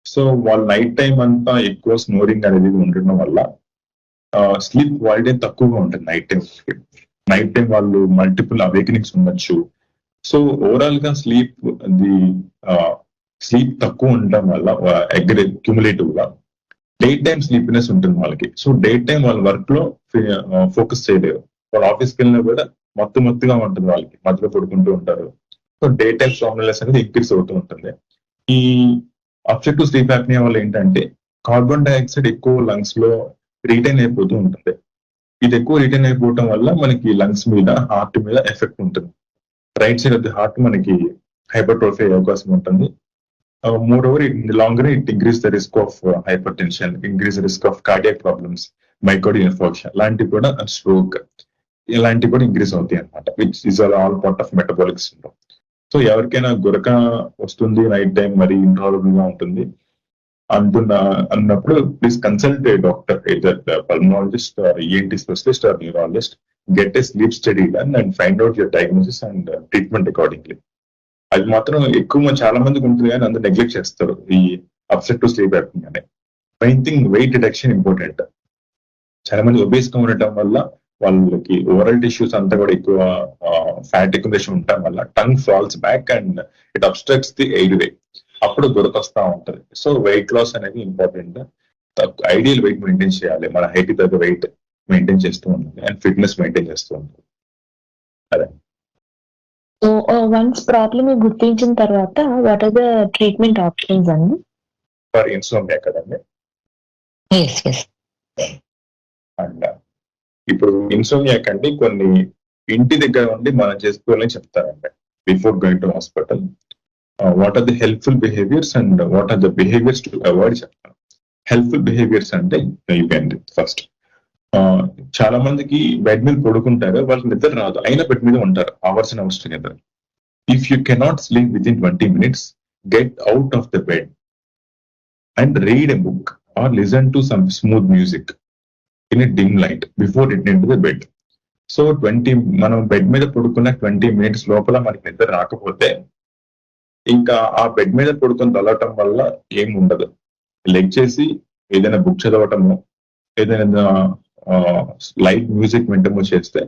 సో వాళ్ళు నైట్ టైం అంతా ఎక్కువ స్నోరింగ్ అనేది ఉండడం వల్ల స్లీప్ క్వాలిటీ తక్కువగా ఉంటుంది నైట్ టైం వాళ్ళు మల్టిపుల్ అవేకనింగ్స్ ఉండొచ్చు. సో ఓవరాల్ గా స్లీప్ తక్కువ ఉండడం వల్ల క్యూములేటివ్ గా డే టైం స్లీప్నెస్ ఉంటుంది వాళ్ళకి. సో డే టైం వాళ్ళ వర్క్ లో ఫోకస్ చేయలేరు. వాళ్ళ ఆఫీస్కి వెళ్ళినా కూడా మత్తుగా ఉంటుంది వాళ్ళకి, మధ్యలో పడుకుంటూ ఉంటారు. సో డే టైం సోమ్నెస్ అనేది ఇంక్రీస్ అవుతూ ఉంటుంది. ఈ అబ్స్ట్రక్టివ్ స్లీప్ యాప్నియా వల్ల ఏంటంటే కార్బన్ డైఆక్సైడ్ ఎక్కువ లంగ్స్ లో రిటైన్ అయిపోతూ ఉంటుంది. ఇది ఎక్కువ రిటైన్ అయిపోవటం వల్ల మనకి లంగ్స్ మీద, హార్ట్ మీద ఎఫెక్ట్ ఉంటుంది. Right side of the heart మనకి హైపర్ట్రోఫీ అయ్యే అవకాశం ఉంటుంది. Moreover, in the long run, it increases the risk of hypertension, increase the risk of cardiac problems, myocardial infarction, లాంటివి కూడా స్ట్రోక్, ఇలాంటివి కూడా ఇంక్రీజ్ అవుతాయి అనమాట, which is all part of metabolic syndrome. So ఎవరికైనా గురక వస్తుంది నైట్ టైం, మరి intolerable గా ఉంటుంది అన్నప్పుడు please consult a doctor, either pulmonologist or ENT specialist or neurologist, get a sleep study done and find out your diagnosis and treatment accordingly. అది మాత్రం ఎక్కువ చాలా మందికి ఉంటుంది కానీ అందరూ నెగ్లెక్ట్ చేస్తారు ఈ అబ్స్ట్రక్టివ్ స్లీప్ యాప్నియా అనే. Main thing weight reduction important. చాలా మంది ఒబేస్ గా ఉండటం వల్ల వాళ్ళకి ఓవరాల్ టిష్యూస్ అంతా కూడా ఎక్కువ ఫ్యాట్ అక్యుములేషన్ ఉండటం వల్ల tongue falls back and it obstructs the airway, అప్పుడు దొరకొస్తా ఉంటది. సో వెయిట్ లాస్ అనేది ఇంపార్టెంట్. ఐడియల్ వెయిట్ మెయింటైన్ చేయాలి, మన హైట్ తగ్గ వెయిట్ మెయింటైన్ చేస్తూ ఉండాలి అండ్ ఫిట్నెస్ మెయింటైన్ చేస్తూ ఉండాలి. అదే. సో వన్స్ ప్రాబ్లమ్ గుర్తించిన తర్వాత what are the treatment options అండి ఫర్ ఇన్సోమ్నియా కదండి? అండ్ ఇప్పుడు ఇన్సోమ్నియా కంటే కొన్ని ఇంటి దగ్గర ఉండి మనం చేసుకోవాలని చెప్తారండి before going to hospital. What are the helpful behaviours and what are the behaviours to avoid చెప్తాను. హెల్ప్ఫుల్ బిహేవియర్స్ అంటే ఫస్ట్, చాలా మందికి బెడ్ మీద పడుకుంటారు, వాళ్ళకి నిద్ర రాదు, అయినా బెడ్ మీద ఉంటారు hours and hours together. If you cannot sleep with in 20 minutes, get out of the bed and read a book or listen to some smooth music in a dim light before getting into the bed. So మనం bed మీద పడుకున్న 20 minutes లోపల మనకి నిద్ర రాకపోతే ఇంకా ఆ bed మీద పడుకొని తొలగటం వల్ల ఏం ఉండదు. లెగ్ చేసి ఏదైనా బుక్ చదవటము, ఏదైనా లైట్ మ్యూజిక్ వింటమో చేస్తే,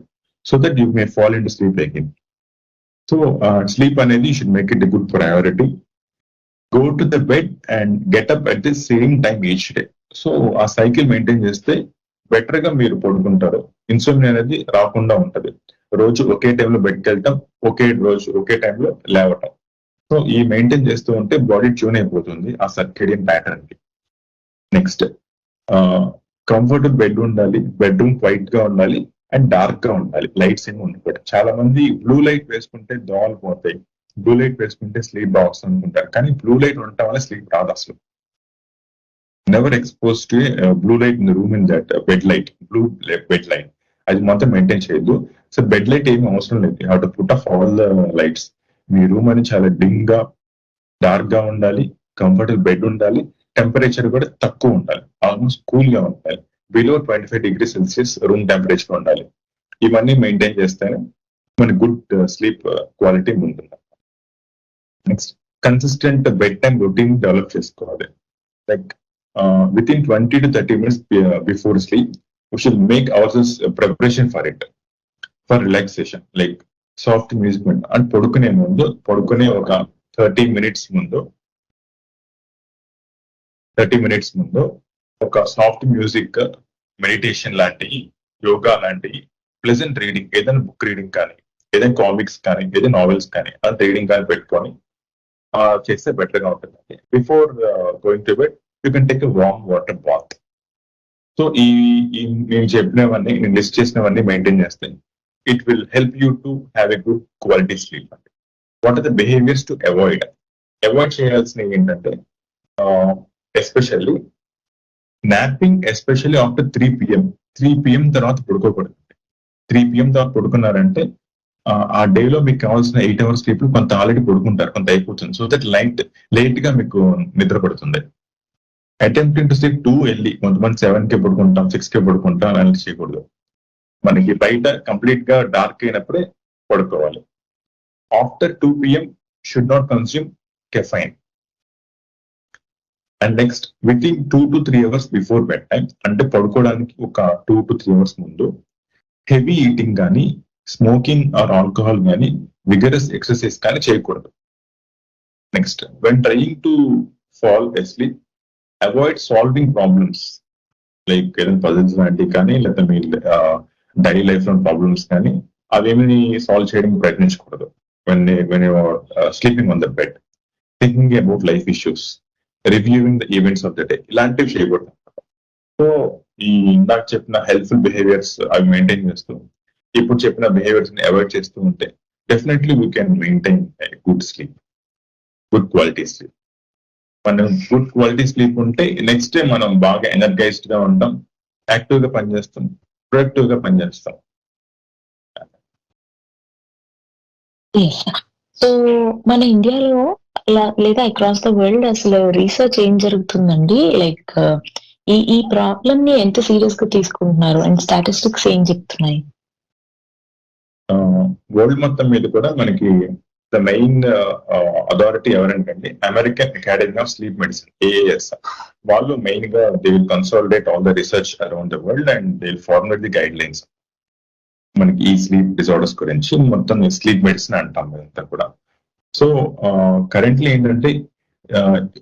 so that you may fall into sleep again. So sleep అనేది you should make it a good priority. Go to the bed and get up at the same time each day. So ఆ cycle maintain చేస్తే better గా మీరు పడుకుంటారు, insomnia అనేది రాకుండా ఉంటది. రోజు ఒకే టైంలో బెడ్కి వెళ్ళటం, ఒకే టైంలో లేవటం. సో ఈ మెయింటైన్ చేస్తూ ఉంటే బాడీ ట్యూన్ అయిపోతుంది ఆ సర్కేడియన్ ప్యాటర్న్ కి. నెక్స్ట్, కంఫర్టబుల్ బెడ్ ఉండాలి, బెడ్రూమ్ క్వైట్ గా ఉండాలి అండ్ డార్క్ గా ఉండాలి, లైట్స్ ఏమి ఉండకూడదు. చాలా మంది బ్లూ లైట్ వేసుకుంటే దోమలు పోతాయి, బ్లూ లైట్ వేసుకుంటే స్లీప్ బాక్స్ అనుకుంటారు, కానీ బ్లూ లైట్ ఉండటం వల్ల స్లీప్ రాదు అసలు. Never expose to blue light in the room in that bed light, blue bed light, అది మాత్రం మెయింటైన్ చేయొద్దు. సో బెడ్ లైట్ ఏమి అవసరం లేదు, you have to put off all the lights. Me room అని చాలా డిమ్ గా, డార్క్ గా ఉండాలి, కంఫర్టబుల్ బెడ్ ఉండాలి, టెంపరేచర్ కూడా తక్కువ ఉండాలి, ఆల్మోస్ట్ కూల్ గా ఉండాలి, below 25 degrees Celsius room temperature ఉండాలి. ఇవన్నీ మెయింటైన్ చేస్తేనే మన గుడ్ స్లీప్ క్వాలిటీ ఉంటుంది. Next, consistent bed time routine develop చేసుకోవాలి. Like within 20 to 30 minutes before sleep we should make ourselves preparation for it, for relaxation, like soft music వింటాం. And పడుకునే ఒక 30 minutes ముందు ఒక soft music, meditation లాంటివి, యోగా లాంటివి pleasant reading, ఏదైనా book reading కానీ, ఏదైనా కామిక్స్ కానీ, ఏదైనా నావెల్స్ కానీ, అది రీడింగ్ కానీ పెట్టుకొని చేస్తే బెటర్ గా ఉంటుంది. Before going to bed you can take a warm water bath. So నేను చెప్పినవన్నీ, నేను లిస్ట్ చేసినవన్నీ మెయింటైన్ చేస్తే it will help you to have a good quality sleep. What are the behaviours to avoid చేయాల్సినవి ఏంటంటే, especially napping, especially after 3 PM. 3 PM తర్వాత పడుకోకూడదు. 3 PM తర్వాత పడుకున్నారంటే ఆ డేలో మీకు కావాల్సిన 8 hours స్లీప్ కొంత ఆల్రెడీ పడుకుంటారు, కొంత అయిపోతుంది. సో దట్ లేట్ గా మీకు నిద్ర పడుతుంది. Attempting to sleep too early, కొంతమంది 7 కే పడుకుంటాం, 6 కే పడుకుంటాం, అలా చేయకూడదు. మనకి బయట కంప్లీట్ గా డార్క్ అయినప్పుడే పడుకోవాలి. After 2 PM should not consume caffeine. And next, within 2 to 3 hours before bed time, అంటే పడుకోవడానికి ఒక 2 to 3 hours ముందు హెవీ ఈటింగ్ కానీ, స్మోకింగ్ ఆర్ ఆల్కహాల్ కానీ, విగరస్ ఎక్సర్సైజ్ కానీ చేయకూడదు. Next, when trying to fall asleep, avoid solving problems like ఏదైనా puzzles లాంటివి కానీ, లేదా మీ డైలీ లైఫ్ లో ప్రాబ్లమ్స్ కానీ, అవేమి సాల్వ్ చేయడానికి ప్రయత్నించకూడదు. When sleeping on the bed, thinking about life issues, reviewing the events of the day, ఇలాంటివి చేయకూడదు. సో ఈ ఇందాక చెప్పిన హెల్ప్ఫుల్ బిహేవియర్స్ అవి మెయింటైన్ చేస్తూ, ఇప్పుడు చెప్పిన బిహేవియర్స్ ని అవాయిడ్ చేస్తూ ఉంటే definitely we can maintain good sleep, good quality sleep. మనం గుడ్ క్వాలిటీ స్లీప్ ఉంటే నెక్స్ట్ డే మనం బాగా ఎనర్జైజ్డ్ గా ఉంటాం, యాక్టివ్ గా పనిచేస్తాం, ప్రొడక్టివ్ గా పనిచేస్తాం. సో మన ఇండియాలో లేదా అక్రాస్ ద వరల్డ్ అసలు రీసెర్చ్ ఏం జరుగుతుందండి? లైక్ ఈ ప్రాబ్లమ్ ని ఎంత సీరియస్ గా తీసుకుంటున్నారు అండ్ స్టాటిస్టిక్స్ ఏం చెప్తున్నాయి? వరల్డ్ మొత్తం మీద కూడా మనకి ద మెయిన్ అథారిటీ ఎవరంటే American academy of sleep medicine, AAS. వాళ్ళు మెయిన్ గా they will consolidate all the research around the world and they will formulate the guide lines. మనకి ఈ స్లీప్ డిజార్డర్స్ గురించి మొత్తం స్లీప్ మెడిసిన్ అంటాం ఇదంతా కూడా. సో కరెంట్లీ ఏంటంటే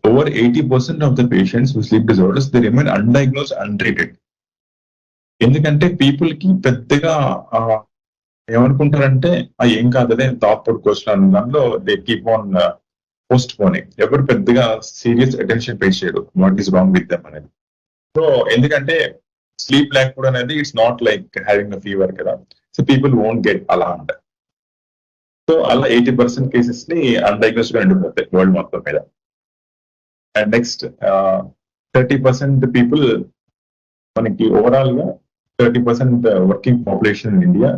over 80% of the patients with sleep disorders, they remain undiagnosed, untreated. ఎందుకంటే people కి పెద్దగా ఏమనుకుంటారంటే ఏం కాదలే, థాట్ పడుకోవచ్చు దాంట్లో they keep on postponing. ఎవరు పెద్దగా సీరియస్ అటెన్షన్ పే చేయరు what is wrong with them అనేది. సో ఎందుకంటే స్లీప్ లేకపోవడం అనేది it's not like having a fever కదా. So people won't get alarmed. So అలా 80% కేసెస్ ని అన్డైగ్నోస్డ్ గా ఉండిపోతాయి వరల్డ్ మొత్తం మీద. అండ్ నెక్స్ట్ 30% పీపుల్, మనకి ఓవరాల్ గా 30% working population in India,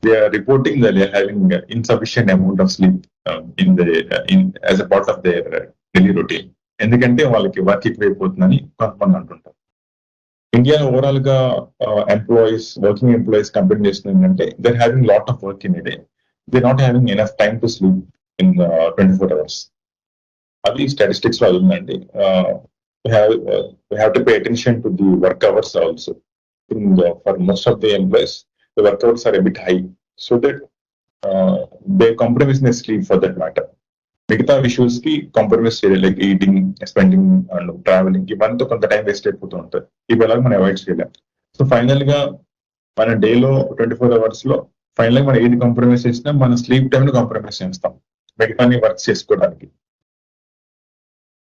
they are reporting that they are having insufficient amount of sleep as a part of their daily routine. ఎందుకంటే వాళ్ళకి వర్క్ ఎక్కువైపోతుందని కొంతమంది అంటుంటారు. ఇండియా ఓవరాల్ గా వర్కింగ్ ఎంప్లాయీస్ కంపేర్ చేస్తుందంటే they are having lot of work in a day, they not having enough time to sleep in 24 hours. అది statistics లో ఉందండి. we have to pay attention to the work hours also. For most of the employees, the work hours are a bit high, so that they compromise their sleep for that matter. మిగతా issues కి compromise చేయాలి, like eating, spending and travelling, ఇవంతా కొంత time waste అయిపోతూ ఉంటుంది. ఇవి మనం avoid చేయలేం. సో ఫైనల్ గా మన డేలో 24 hours లో ఫైనల్ గా మనం ఏది కాంప్రమైజ్ చేసినా మన స్లీప్ టైం ని కాంప్రమైజ్ చేస్తాం మిగతా వర్క్ చేసుకోవడానికి.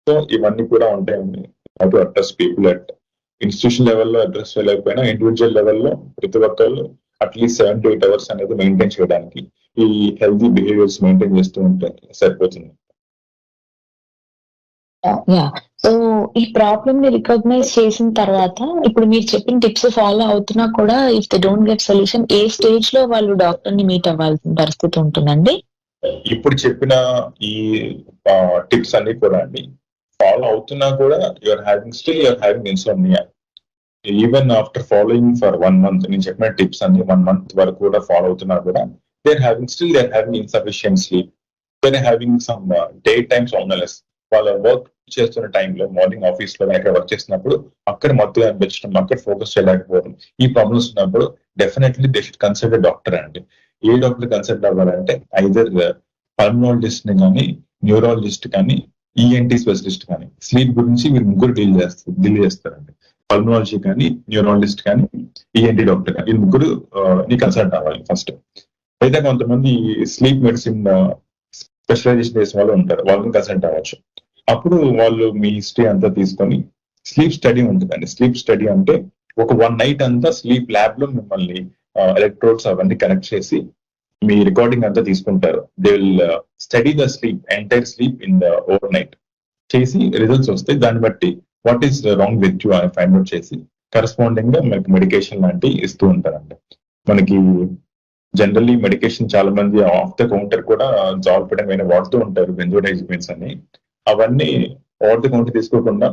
సో ఇవన్నీ కూడా ఉంటాయండి. How to address people at institution లెవెల్లో అడ్రస్ చేయలేకపోయినా ఇండివిజువల్ లెవెల్లో ప్రతి ఒక్కరు అట్లీస్ట్ 7 to 8 hours అనేది మెయింటైన్ చేయడానికి ఈ హెల్తీ బిహేవియర్స్ మెయింటైన్ చేస్తూ ఉంటే సరిపోతుంది. సో ఈ ప్రాబ్లమ్ ని రికగ్నైజ్ చేసిన తర్వాత ఇప్పుడు మీరు చెప్పిన టిప్స్ ఫాలో అవుతున్నా కూడా if they don't get solution, A stage లో వాళ్ళు డాక్టర్ ని మీట్ అవ్వాల్సిన పరిస్థితి ఉంటుందండి? ఇప్పుడు చెప్పిన ఈ టిప్స్ అన్ని కూడా అండి ఫాలో అవుతున్నా కూడా you are having insomnia. Even after following for 1 month, నేను చెప్పిన టిప్స్ అన్ని 1 month వరకు కూడా ఫాలో అవుతున్నా కూడా they are having insufficient sleep, they are having some day time somnolence. వాళ్ళ వర్క్ చేస్తున్న టైంలో, మార్నింగ్ ఆఫీస్ లో ఎక్కడ వర్క్ చేసినప్పుడు అక్కడ మత్తుగా అనిపించడం, అక్కడ ఫోకస్ చేయలేకపోవడం, ఈ ప్రాబ్లమ్స్ ఉన్నప్పుడు definitely they should consult doctor అండి. ఏ డాక్టర్ కన్సల్ట్ అవ్వాలంటే ఐదర్ పల్మనాలజిస్ట్ ని కానీ, న్యూరాలజిస్ట్ కానీ, ENT స్పెషలిస్ట్ కానీ. స్లీప్ గురించి మీరు ముగ్గురు డీల్ చేస్తారండి. పల్మనాలజీ కానీ, న్యూరాలజిస్ట్ కానీ, ఈఎన్టీ డాక్టర్ కానీ, ఈ ముగ్గురు ని కన్సల్ట్ అవ్వాలి ఫస్ట్. అయితే కొంతమంది స్లీప్ మెడిసిన్ స్పెషలైజేషన్ చేసిన వాళ్ళు ఉంటారు, వాళ్ళని కన్సల్ట్ అవ్వచ్చు. అప్పుడు వాళ్ళు మీ హిస్టరీ అంతా తీసుకొని స్లీప్ స్టడీ ఉంటుందండి. స్లీప్ స్టడీ అంటే ఒక 1 నైట్ అంతా స్లీప్ ల్యాబ్ లో మిమ్మల్ని ఎలక్ట్రోడ్స్ అవన్నీ కనెక్ట్ చేసి మీ రికార్డింగ్ అంతా తీసుకుంటారు. They will study the sleep, entire sleep in the over night చేసి రిజల్ట్స్ వస్తాయి. దాన్ని బట్టి what is wrong with you అని ఫైండ్ అవుట్ చేసి కరెస్పాండింగ్ గా మనకి మెడికేషన్ లాంటివి ఇస్తూ ఉంటారండి. మనకి జనరల్లీ మెడికేషన్ చాలా మంది ఆఫ్ ద కౌంటర్ కూడా జాల్పెటమ్ అయినా వాడుతూ ఉంటారు, బెంజోడైజపైన్స్ అని. అవన్నీ ఆఫ్ ద కౌంటర్ తీసుకోకుండా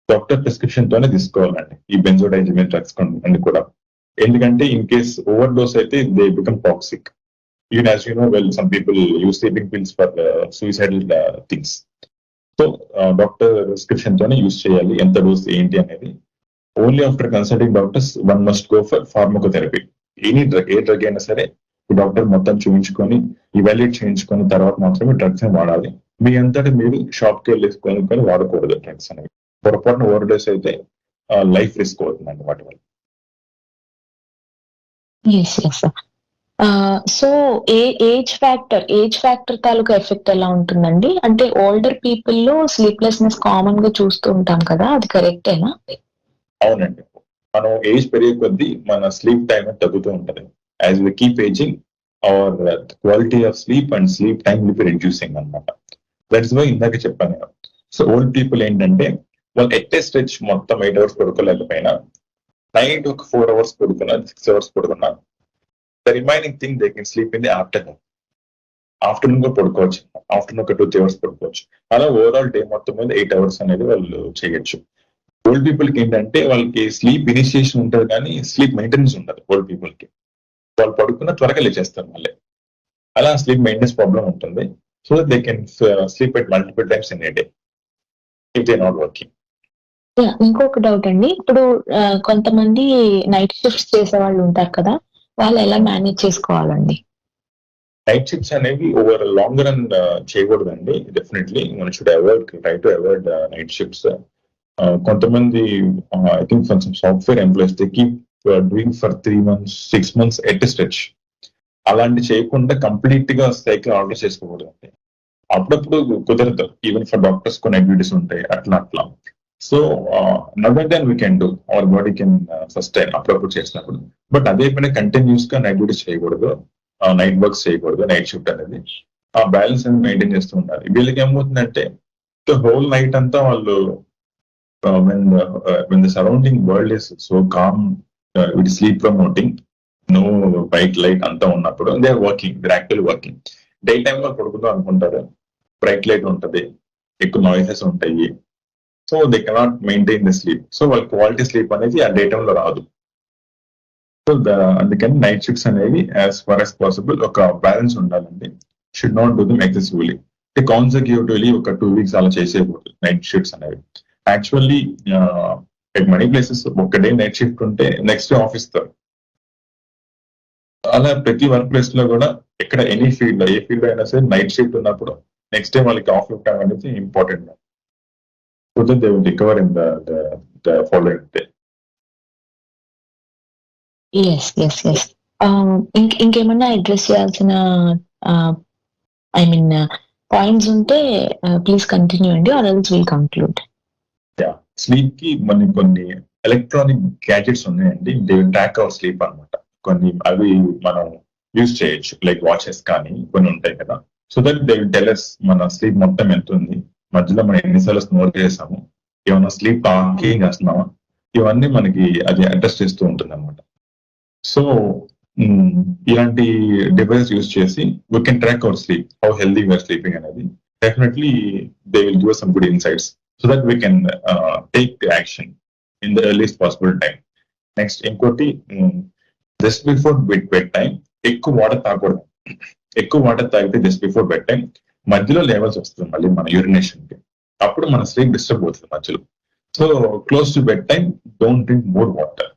డాక్టర్ ప్రిస్క్రిప్షన్ తోనే తీసుకోవాలండి ఈ బెంజోడైజపైన్ డ్రగ్స్ అన్ని కూడా. ఎందుకంటే ఇన్ కేస్ ఓవర్ డోస్ అయితే they become toxic. Even as you know well, some people use sleeping pills for suicidal things. So doctor prescription తోనే యూస్ చేయాలి, ఎంత డోస్ ఏంటి అనేది. Only after consulting doctors one must go for pharmacotherapy. Any drug, A drug అయినా సరే doctor మొత్తం చూపించుకొని evaluate చేయించుకున్న తర్వాత మాత్రమే డ్రగ్స్ వాడాలి. మీ అంతటా మీరు షాప్ కి వెళ్ళి కొనుక్కొని వాడకూడదు డ్రగ్స్ అనేవి. పొరపాటున ఓవర్ డోస్ అయితే లైఫ్ రిస్క్ అవుతుందండి వాటి వల్ల. సో ఏజ్ ఫ్యాక్టర్ తాలూకా ఎఫెక్ట్ ఎలా ఉంటుందండి? అంటే ఓల్డర్ పీపుల్ లో స్లీప్లెస్నెస్ కామన్ గా చూస్తూ ఉంటాం కదా, అది కరెక్టేనా? అవునండి, మనం ఏజ్ పెరిగే కొద్దీ మన స్లీప్ టైం తగ్గుతూ ఉంటది. As we keep ageing our quality of sleep and sleep time will be reducing అనమాట. దట్స్ వై ఇందాక చెప్పాను. సో ఓల్డ్ పీపుల్ ఏంటంటే వాళ్ళు ఎట్టే స్ట్రెచ్ మొత్తం 8 hours పడుకోలేకపోయినా నైట్ ఒక 4 hours పడుకున్నా, 6 hours పడుకున్నా, the remaining thing they can sleep in the afternoon. Afternoon కూడా పడుకోవచ్చు, ఆఫ్టర్నూన్ ఒక 2-3 hours పడుకోవచ్చు. అలా ఓవరాల్ డే మొత్తం మీద 8 hours అనేది వాళ్ళు చేయొచ్చు. ఓల్డ్ పీపుల్ కి ఏంటంటే వాళ్ళకి స్లీప్ ఇనిషియేషన్ ఉంటుంది కానీ స్లీప్ మెయింటెనెన్స్ ఉండదు. ఓల్డ్ పీపుల్ కి వాళ్ళు పడుకున్న త్వరగా లేచేస్తారు మళ్ళీ. అలా స్లీప్ మెయింటెనెన్స్ ప్రాబ్లం ఉంటుంది. So they can sleep at multiple times in a day if they not working. ఇంకొక డౌట్ అండి, ఇప్పుడు కొంతమంది నైట్ షిఫ్ట్స్ చేసే వాళ్ళు ఉంటారు కదా, వాళ్ళు ఎలా మేనేజ్ చేసుకోవాలండి? నైట్ షిఫ్ట్స్ అనేవి ఓవర్ లాంగ్ రన్ చేయకూడదండి. డెఫినెట్లీ మనం should avoid, try to avoid night shifts. కొంతమంది I think for some software employees they keep doing for 3 months 6 months at stretch. అలాంటి చేయకుండా కంప్లీట్ గా సైకిల్ ఆర్డర్ చేసుకోకూడదు. అప్పుడప్పుడు కుదరదు, ఈవెన్ ఫర్ డాక్టర్స్ కొన్ని యాక్టివిటీస్ ఉంటాయి అట్లా. So other than we can do, our body can sustain అప్పుడప్పుడు చేసినప్పుడు. బట్ అదే పైన కంటిన్యూస్ గా నైట్ డ్యూటీస్ చేయకూడదు, నైట్ వర్క్స్ చేయకూడదు. నైట్ షిఫ్ట్ అనేది ఆ బ్యాలెన్స్ అనేది మెయింటైన్ చేస్తూ ఉండాలి. వీళ్ళకి ఏమవుతుందంటే హోల్ నైట్ అంతా వాళ్ళు when the surrounding world is so calm, with sleep promoting, no bright light అంతా ఉన్నప్పుడు they are working, they actually working. Day time లో పడుకుందాం అనుకుంటారు, బ్రైట్ లైట్ ఉంటది, ఎక్కువ నాయిసెస్ ఉంటాయి. So they cannot maintain the sleep. So వాళ్ళ quality sleep అనేది ఆ డే టైమ్ లో రాదు. సో అందుకని నైట్ షిఫ్ట్స్ అనేవి యాజ్ ఫార్ యాజ్ పాసిబుల్ ఒక బ్యాలెన్స్ ఉండాలండి. Should not do them excessively. Consecutively ఒక 2 weeks అలా చేసేయకూడదు నైట్ షిఫ్ట్స్ అనేవి. యాక్చువల్లీ ఎట్ మనీ ప్లేసెస్ ఒక డే నైట్ షిఫ్ట్ ఉంటే నెక్స్ట్ డే ఆఫీస్ తారు. అలా ప్రతి వర్క్ ప్లేస్ లో కూడా ఎక్కడ ఎనీ ఫీల్డ్, ఏ ఫీల్డ్ అయినా సరే నైట్ షిఫ్ట్ ఉన్నప్పుడు నెక్స్ట్ డే వాళ్ళకి ఆఫ్ ఇవ్వడం అనేది important. So that they will recover in the following day. ఇంకేమన్నా అడ్రస్ చేయాల్సిన ఐ మీన్ పాయింట్స్ ఉంటే ప్లీజ్ కంటిన్యూ అండి, or else will conclude. Sleep కి మనకి కొన్ని ఎలక్ట్రానిక్ గ్యాడ్జెట్స్ ఉన్నాయండి, they will track our sleep అనమాట. కొన్ని అవి మనం యూజ్ చేయొచ్చు, లైక్ వాచెస్ కానీ కొన్ని ఉంటాయి కదా. So that they will tell us మన స్లీప్ మొత్తం ఎంత ఉంది, మధ్యలో మనం ఎన్నిసార్లు స్నోర్ చేసాము, ఏమైనా స్లీప్ క్లీన్ చేస్తున్నామా, ఇవన్నీ మనకి అది అడ్రస్ చేస్తూ ఉంటుంది అనమాట. సో ఇలాంటి డివైస్ యూజ్ చేసి we can track our sleep, how healthy we are sleeping అనేది. Definitely they will give us some good insights so that we can take action in the earliest possible time. Next, ఇంకోటి just before bed time ఎక్కువ water తాగకూడదు. ఎక్కువ water తాగితే just before bed time మధ్యలో levels వస్తుంది మళ్ళీ మన urination కి, అప్పుడు మన స్లీప్ డిస్టర్బ్ అవుతుంది మధ్యలో. So close to bed time don't drink more water.